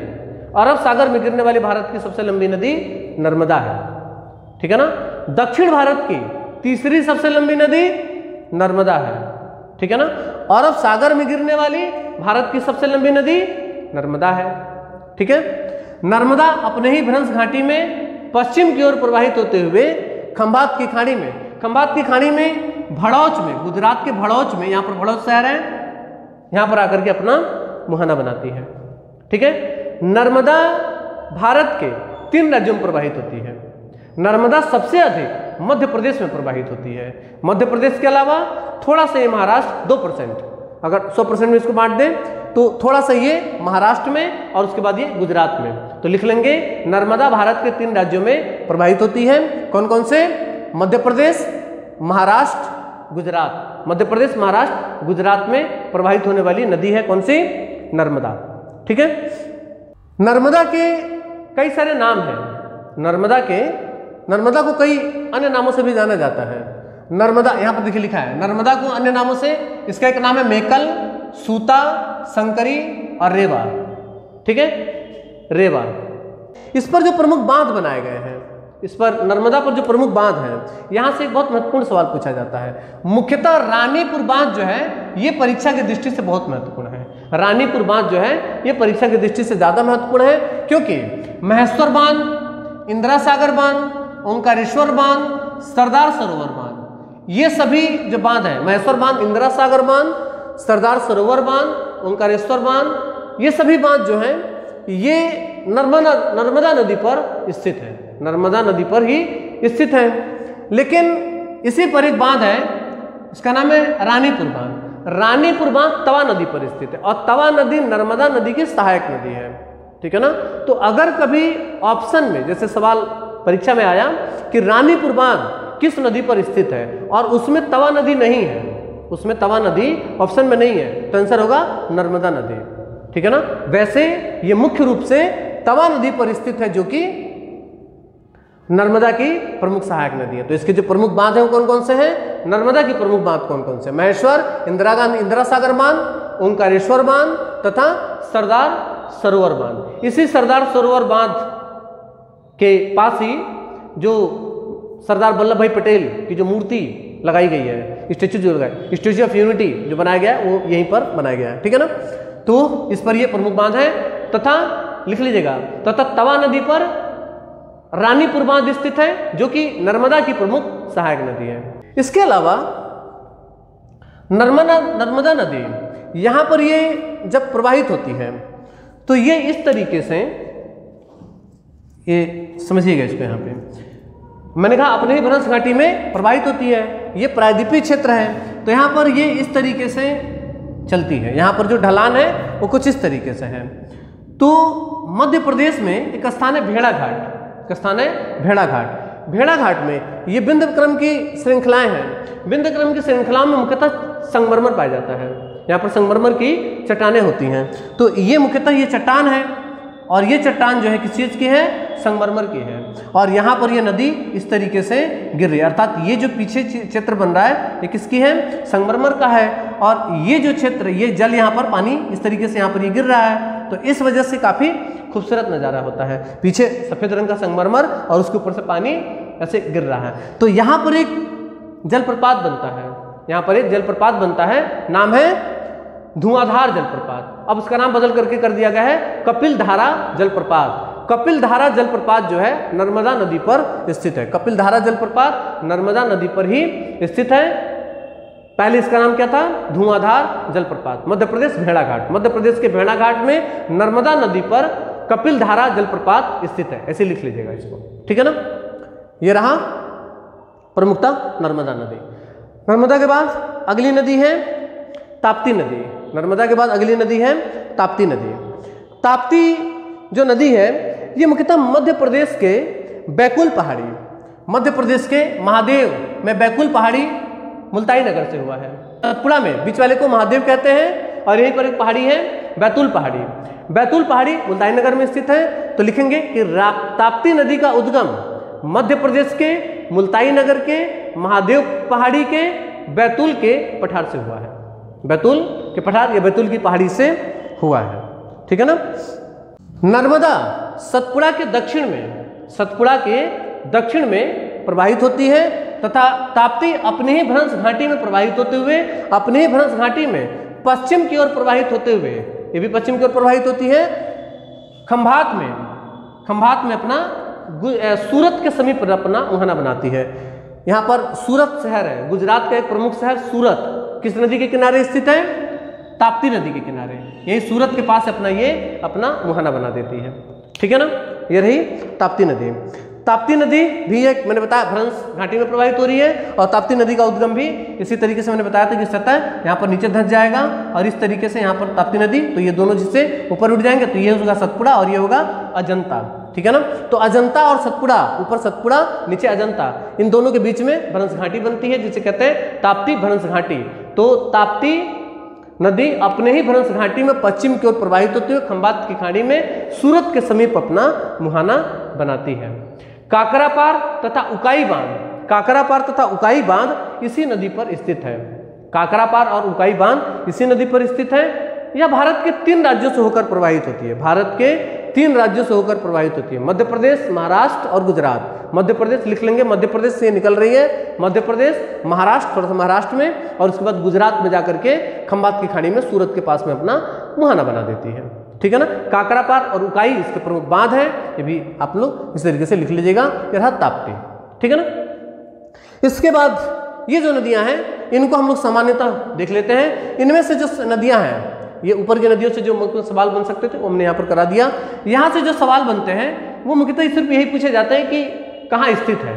अरब सागर में गिरने वाली भारत की सबसे लंबी नदी नर्मदा है। ठीक है ना। दक्षिण भारत की तीसरी सबसे लंबी नदी नर्मदा है। ठीक है ना। अरब सागर में गिरने वाली भारत की सबसे लंबी नदी नर्मदा है। ठीक है। नर्मदा अपने ही भ्रंश घाटी में पश्चिम की ओर प्रवाहित होते हुए खंभात की खाड़ी में भड़ौच में, गुजरात के भड़ौच में, यहाँ पर भड़ौच शहर है, यहाँ पर आकर के अपना मुहाना बनाती है। ठीक है। नर्मदा भारत के 3 राज्यों में प्रवाहित होती है। नर्मदा सबसे अधिक मध्य प्रदेश में प्रवाहित होती है। मध्य प्रदेश के अलावा थोड़ा सा ये महाराष्ट्र 2%, अगर 100% में इसको बांट दें तो थोड़ा सा ये महाराष्ट्र में और उसके बाद ये गुजरात में। तो लिख लेंगे नर्मदा भारत के 3 राज्यों में प्रवाहित होती है। कौन कौन से? मध्य प्रदेश, महाराष्ट्र, गुजरात। मध्य प्रदेश, महाराष्ट्र, गुजरात में प्रवाहित होने वाली नदी है कौन सी? नर्मदा। ठीक है। नर्मदा के कई सारे नाम हैं। नर्मदा को कई अन्य नामों से भी जाना जाता है। नर्मदा यहाँ पर देखिए लिखा है, नर्मदा को अन्य नामों से, इसका एक नाम है मेकल, सूता, शंकरी और रेवा। ठीक है। रेवा। इस पर जो प्रमुख बांध बनाए गए हैं, इस पर नर्मदा पर जो प्रमुख बांध हैं, यहां से एक बहुत महत्वपूर्ण सवाल पूछा जाता है। मुख्यतः रानीपुर बांध जो है ये परीक्षा की दृष्टि से बहुत महत्वपूर्ण है। रानीपुर बांध जो है ये परीक्षा की दृष्टि से ज्यादा महत्वपूर्ण है, क्योंकि महेश्वर बांध, इंदिरा सागर बांध, ओंकारेश्वर बांध, सरदार सरोवर बांध, ये सभी जो बांध है, महेश्वर बांध, इंदिरा सागर बांध, सरदार सरोवर बांध, ओंकारेश्वर बांध, ये सभी बांध जो हैं ये नर्मदा नदी पर स्थित है। नर्मदा नदी पर ही स्थित है। लेकिन इसी पर एक बांध है, इसका नाम है रानीपुर बांध। रानीपुर बांध तवा नदी पर स्थित है और तवा नदी नर्मदा नदी की सहायक नदी है। ठीक है ना। तो अगर कभी ऑप्शन में जैसे सवाल परीक्षा में आया कि रानीपुर बांध किस नदी पर स्थित है और उसमें तवा नदी नहीं है, उसमें तवा नदी ऑप्शन में नहीं है, तो आंसर होगा नर्मदा नदी। ठीक है ना। वैसे ये मुख्य रूप से तवा नदी पर स्थित है जो कि नर्मदा की प्रमुख सहायक नदी है। तो इसके जो प्रमुख बांध है वो कौन कौन से हैं? नर्मदा की प्रमुख बांध कौन कौन से? महेश्वर, इंदिरा सागर बांध, ओंकारेश्वर बांध तथा सरदार सरोवर बांध। इसी सरदार सरोवर बांध के पास ही जो सरदार वल्लभ भाई पटेल की जो मूर्ति लगाई गई है, स्टैच्यू ऑफ यूनिटी जो बनाया गया है वो यहीं पर बनाया गया है। ठीक है ना। तो इस पर ये प्रमुख बांध है तथा लिख लीजिएगा, तथा तवा नदी पर रानीपुर बांध स्थित है जो कि नर्मदा की प्रमुख सहायक नदी है। इसके अलावा नर्मदा नदी यहां पर ये जब प्रवाहित होती है तो ये इस तरीके से, ये समझिएगा इसको, यहां पे मैंने कहा अपने ही भ्रंश घाटी में प्रवाहित होती है। ये प्रायद्वीपीय क्षेत्र है तो यहां पर ये इस तरीके से चलती है। यहां पर जो ढलान है वो कुछ इस तरीके से है। तो मध्य प्रदेश में एक स्थान है भेड़ाघाट। स्थान है भेड़ाघाट। भेड़ाघाट में ये बिंदक्रम की श्रृंखलाएं हैं। बिंदक्रम की श्रृंखलाओं में मुख्यतः संगमरमर पाया जाता है। यहाँ पर संगमरमर की चट्टानें होती हैं। तो ये मुख्यतः ये चट्टान है और ये चट्टान जो है किस चीज की है? संगमरमर की है। और यहाँ पर ये नदी इस तरीके से गिर रही है, अर्थात ये जो पीछे क्षेत्र बन रहा है ये किसकी है? संगमरमर का है। और ये जो क्षेत्र, ये जल यहाँ पर पानी इस तरीके से यहाँ पर ये गिर रहा है, तो इस वजह से काफी खूबसूरत नज़ारा होता है। पीछे सफेद रंग का संगमरमर और उसके ऊपर से पानी ऐसे गिर रहा है। तो यहाँ पर एक जलप्रपात बनता है, यहाँ पर एक जलप्रपात बनता है, नाम है धुआंधार जलप्रपात। अब उसका नाम बदल करके कर दिया गया है कपिल धारा जलप्रपात। कपिल धारा जलप्रपात जो है नर्मदा नदी पर स्थित है। कपिल धारा जलप्रपात नर्मदा नदी पर ही स्थित है। पहले इसका नाम क्या था? धुआंधार जलप्रपात। मध्य प्रदेश भेड़ाघाट, मध्य प्रदेश के भेड़ाघाट में नर्मदा नदी पर कपिल धारा जलप्रपात स्थित है, ऐसे लिख लीजिएगा इसको। ठीक है ना। ये रहा प्रमुखतः नर्मदा नदी। नर्मदा के बाद अगली नदी है ताप्ती नदी। नर्मदा के बाद अगली नदी है ताप्ती नदी। ताप्ती जो नदी है ये मुख्यतः मध्य प्रदेश के बैकुल पहाड़ी, मध्य प्रदेश के महादेव में बैकुल पहाड़ी मुल्ताई नगर से हुआ है। सतपुड़ा में बीच वाले को महादेव कहते हैं और यहीं पर एक पहाड़ी है बैतूल पहाड़ी। बैतूल पहाड़ी मुल्ताई नगर में स्थित है। तो लिखेंगे कि ताप्ती नदी का उद्गम मध्य प्रदेश के मुल्ताई नगर के, महादेव पहाड़ी के, बैतूल के पठार से हुआ है। बैतूल के पठार या बैतूल की पहाड़ी से हुआ है, ठीक है ना। नर्मदा सतपुड़ा के दक्षिण में, सतपुड़ा के दक्षिण में प्रवाहित होती है तथा ताप्ती अपने ही भ्रंश घाटी में प्रवाहित होते हुए, अपने ही भ्रंश घाटी में पश्चिम की ओर प्रवाहित होते हुए, ये भी पश्चिम की ओर प्रवाहित होती है, खंभात में अपना सूरत के समीप अपना मुहाना बनाती है। यहाँ पर सूरत शहर है, गुजरात का एक प्रमुख शहर सूरत, किस नदी के किनारे स्थित है? ताप्ती नदी के किनारे। यही सूरत के पास अपना मुहाना बना देती है, ठीक है ना। ये रही ताप्ती नदी। ताप्ती नदी भी एक, मैंने बताया, भ्रंश घाटी में प्रवाहित हो रही है और ताप्ती नदी का उद्गम भी इसी तरीके से मैंने बताया था कि सतह यहाँ पर नीचे धंस जाएगा और इस तरीके से यहाँ पर ताप्ती नदी, तो ये दोनों जिससे ऊपर उठ जाएंगे, तो ये होगा सतपुड़ा और ये होगा अजंता, ठीक है ना। तो अजंता और सतपुड़ा, ऊपर सतपुड़ा नीचे अजंता, इन दोनों के बीच में भ्रंश घाटी बनती है जिसे कहते हैं ताप्ती भ्रंश घाटी। तो ताप्ती नदी अपने ही भ्रंश घाटी में पश्चिम की ओर प्रवाहित होती हुई खंभात की खाड़ी में सूरत के समीप अपना मुहाना बनाती है। काकरापार तथा उकाई बांध, काकरापार तथा उकाई बांध इसी नदी पर स्थित है। काकरापार और उकाई बांध इसी नदी पर स्थित है। यह भारत के 3 राज्यों से होकर प्रवाहित होती है। भारत के 3 राज्यों से होकर प्रवाहित होती है, मध्य प्रदेश, महाराष्ट्र और गुजरात। मध्य प्रदेश लिख लेंगे, मध्य प्रदेश से निकल रही है, मध्य प्रदेश, महाराष्ट्र, थोड़ा सा महाराष्ट्र में, और उसके बाद गुजरात में जाकर के खंभात की खाड़ी में सूरत के पास में अपना मुहाना बना देती है, ठीक है ना। काकरापार और उकाई इसके प्रमुख बांध है, ये भी आप लोग इस तरीके से लिख लीजिएगा। ये रहा ताप्ती, ठीक है ना। इसके बाद ये जो नदियां हैं इनको हम लोग सामान्यतः देख लेते हैं। इनमें से जो नदियां हैं, ये ऊपर की नदियों से जो सवाल बन सकते थे वो हमने यहाँ पर करा दिया। यहाँ से जो सवाल बनते हैं वो मुख्यतः सिर्फ यही पूछे जाते हैं कि कहाँ स्थित है,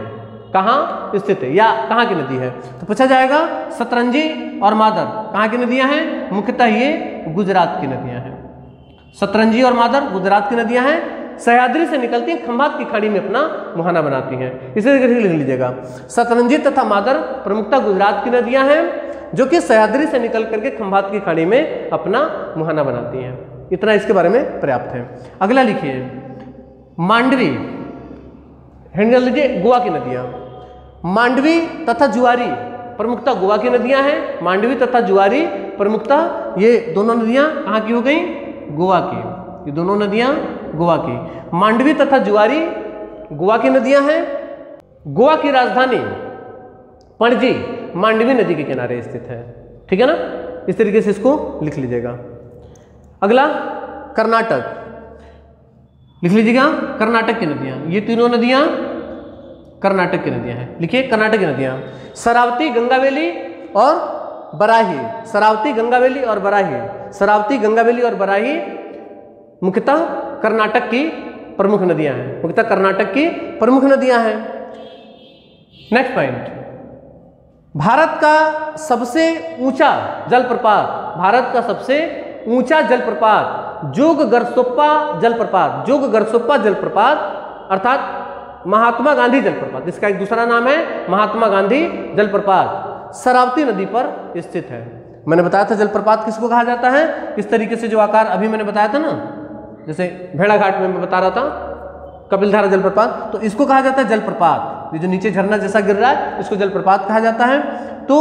कहाँ स्थित है या कहाँ की नदी है। तो पूछा जाएगा सतरंजी और मादर कहाँ की नदियाँ हैं? मुख्यतः ये गुजरात की नदियाँ हैं। सतरंजी और मादर गुजरात की नदियाँ हैं, सह्याद्री से निकलती हैं, खंभात की खाड़ी में अपना मुहाना बनाती हैं। इसी तरीके से लिख लीजिएगा, सतरंजी तथा मादर प्रमुखता गुजरात की नदियाँ हैं जो कि सह्याद्री से निकल करके खंभात की खाड़ी में अपना मुहाना बनाती हैं। इतना इसके बारे में पर्याप्त है। अगला लिखिए, मांडवी, हेंड कर लीजिए, गोवा की नदियाँ। मांडवी तथा जुआरी प्रमुखता गोवा की नदियाँ हैं। मांडवी तथा जुआरी प्रमुखता ये दोनों नदियाँ कहाँ की हो गई? गोवा की। ये दोनों नदियाँ गोवा की। मांडवी तथा जुआरी गोवा की नदियाँ हैं। गोवा की राजधानी पणजी मांडवी नदी के किनारे स्थित है, ठीक है ना। इस तरीके से इसको लिख लीजिएगा। अगला कर्नाटक, लिख लीजिएगा कर्नाटक की नदियां। ये तीनों नदियां कर्नाटक की नदियां हैं। लिखिए कर्नाटक की नदियां, शरावती, गंगावेली और बराही। शरावती, गंगावेली और बराही। शरावती, गंगावेली और बराही मुख्यतः कर्नाटक की प्रमुख नदियां हैं। मुख्यतः कर्नाटक की प्रमुख नदियां हैं। नेक्स्ट पॉइंट, भारत का सबसे ऊंचा जलप्रपात, भारत का सबसे ऊंचा जलप्रपात जोगगरसोप्पा जलप्रपात। जोगगरसोप्पा जलप्रपात अर्थात महात्मा गांधी जलप्रपात, इसका एक दूसरा नाम है महात्मा गांधी जलप्रपात, शरावती नदी पर स्थित है। मैंने बताया था जलप्रपात किसको कहा जाता है, इस तरीके से जो आकार अभी मैंने बताया था ना, जैसे भेड़ाघाट में मैं बता रहा था कपिलधारा जलप्रपात, तो इसको कहा जाता है जलप्रपात। ये जो नीचे झरना जैसा गिर रहा है इसको जलप्रपात कहा जाता है। तो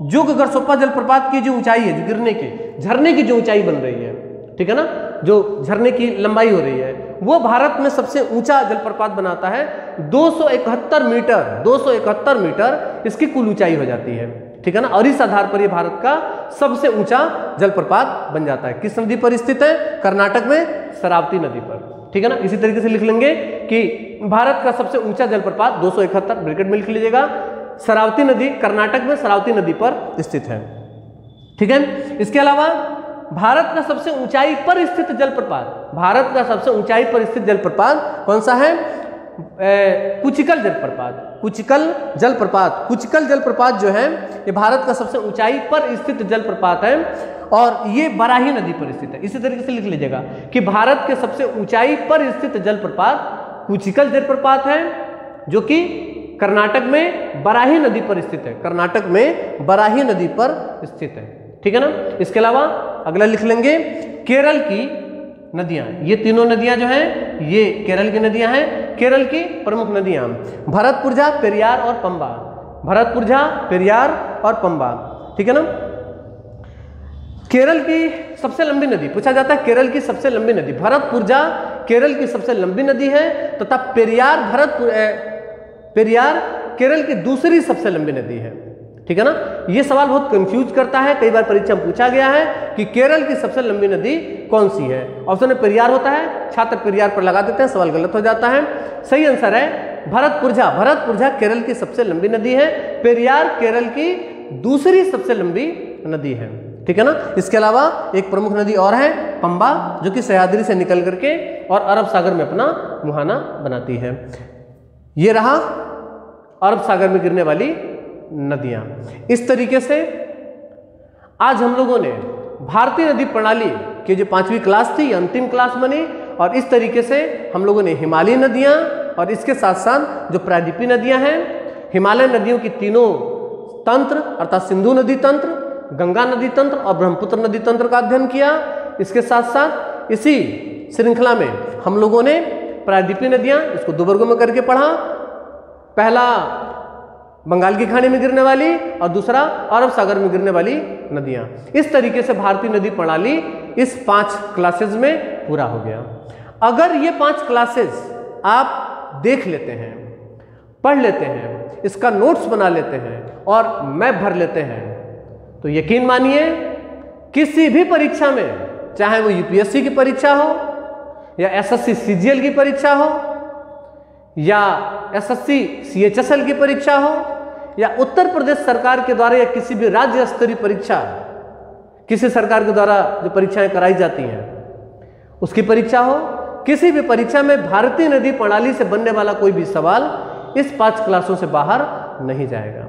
जोगगरसोप्पा जलप्रपात की जो ऊंचाई है, जो गिरने की, झरने की जो ऊंचाई बन रही है, ठीक है ना, जो झरने की लंबाई हो रही है, वो भारत में सबसे ऊंचा जलप्रपात बनाता है। 271 मीटर, 271 मीटर इसकी कुल ऊंचाई हो जाती है, ठीक है ना। और इस आधार पर ये भारत का सबसे ऊंचा जलप्रपात बन जाता है। किस नदी पर स्थित है? कर्नाटक में शरावती नदी पर, ठीक है ना। इसी तरीके से लिख लेंगे कि भारत का सबसे ऊंचा जलप्रपात 271 ब्रैकेट में लिख लीजिएगा, शरावती नदी, कर्नाटक में शरावती नदी पर स्थित है, ठीक है। इसके अलावा भारत का सबसे ऊंचाई पर स्थित जलप्रपात, भारत का सबसे ऊंचाई पर स्थित जलप्रपात कौन सा है? कुचिकल जलप्रपात। कुचिकल जलप्रपात, कुचिकल जलप्रपात जो है ये भारत का सबसे ऊंचाई पर स्थित जलप्रपात है और ये बराही नदी पर स्थित है। इसी तरीके से लिख लीजिएगा कि भारत के सबसे ऊंचाई पर स्थित जलप्रपात कुचिकल जलप्रपात है जो कि कर्नाटक में बराही नदी पर स्थित है। कर्नाटक में बराही नदी पर स्थित है, ठीक है ना। इसके अलावा अगला लिख लेंगे केरल की नदियां। ये तीनों नदियां जो हैं ये केरल की नदियां हैं। केरल की प्रमुख नदियां, भरतपुरझा, पेरियार और पंबा। भरतपुरझा, पेरियार और पंबा, ठीक है ना। केरल की सबसे लंबी नदी पूछा जाता है, केरल की सबसे लंबी नदी भरतपुरझा केरल की सबसे लंबी नदी है तथा पेरियार केरल की दूसरी सबसे लंबी नदी है, ठीक है ना। यह सवाल बहुत कंफ्यूज करता है, कई बार परीक्षा में पूछा गया है कि केरल की सबसे लंबी नदी कौन सी है। ऑप्शन में पेरियार होता है, छात्र पेरियार पर लगा देते हैं, सवाल गलत हो जाता है। सही आंसर है भरतपुरझा। भरतपुरझा केरल की सबसे लंबी नदी है, पेरियार केरल की दूसरी सबसे लंबी नदी है, ठीक है ना। इसके अलावा एक प्रमुख नदी और है पंबा, जो कि सह्याद्री से निकल करके और अरब सागर में अपना मुहाना बनाती है। ये रहा अरब सागर में गिरने वाली नदियां। इस तरीके से आज हम लोगों ने भारतीय नदी प्रणाली की जो 5वीं क्लास थी, अंतिम क्लास बनी, और इस तरीके से हम लोगों ने हिमालयी नदियां और इसके साथ साथ जो प्रायद्वीपीय नदियां हैं, हिमालय नदियों की तीनों तंत्र अर्थात सिंधु नदी तंत्र, गंगा नदी तंत्र और ब्रह्मपुत्र नदी तंत्र का अध्ययन किया। इसके साथ साथ इसी श्रृंखला में हम लोगों ने प्रायद्वीपीय नदियां, इसको 2 वर्गों में करके पढ़ा। पहला बंगाल की खाड़ी में गिरने वाली और दूसरा अरब सागर में गिरने वाली नदियां। इस तरीके से भारतीय नदी प्रणाली इस 5 क्लासेज में पूरा हो गया। अगर ये 5 क्लासेज आप देख लेते हैं, पढ़ लेते हैं, इसका नोट्स बना लेते हैं और मैप भर लेते हैं, तो यकीन मानिए किसी भी परीक्षा में, चाहे वो यूपीएससी की परीक्षा हो या एसएससी सीजीएल की परीक्षा हो या एसएससी सीएचएसएल की परीक्षा हो या उत्तर प्रदेश सरकार के द्वारा या किसी भी राज्य स्तरीय परीक्षा, किसी सरकार के द्वारा जो परीक्षाएं कराई जाती हैं उसकी परीक्षा हो, किसी भी परीक्षा में भारतीय नदी प्रणाली से बनने वाला कोई भी सवाल इस 5 क्लासों से बाहर नहीं जाएगा।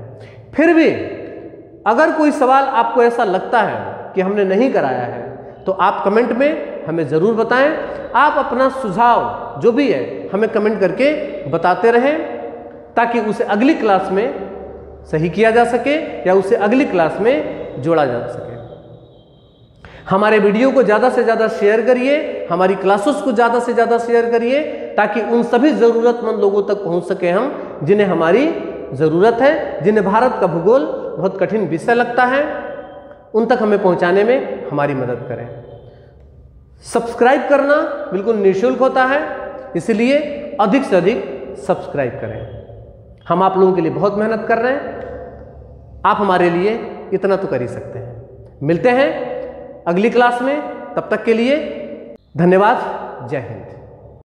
फिर भी अगर कोई सवाल आपको ऐसा लगता है कि हमने नहीं कराया है, तो आप कमेंट में हमें ज़रूर बताएं। आप अपना सुझाव जो भी है हमें कमेंट करके बताते रहें, ताकि उसे अगली क्लास में सही किया जा सके या उसे अगली क्लास में जोड़ा जा सके। हमारे वीडियो को ज़्यादा से ज़्यादा शेयर करिए, हमारी क्लासेस को ज़्यादा से ज़्यादा शेयर करिए, ताकि उन सभी ज़रूरतमंद लोगों तक पहुंच सके हम, जिन्हें हमारी ज़रूरत है, जिन्हें भारत का भूगोल बहुत कठिन विषय लगता है, उन तक हमें पहुंचाने में हमारी मदद करें। सब्सक्राइब करना बिल्कुल निःशुल्क होता है, इसलिए अधिक से अधिक सब्सक्राइब करें। हम आप लोगों के लिए बहुत मेहनत कर रहे हैं, आप हमारे लिए इतना तो कर ही सकते हैं। मिलते हैं अगली क्लास में, तब तक के लिए धन्यवाद। जय हिंद।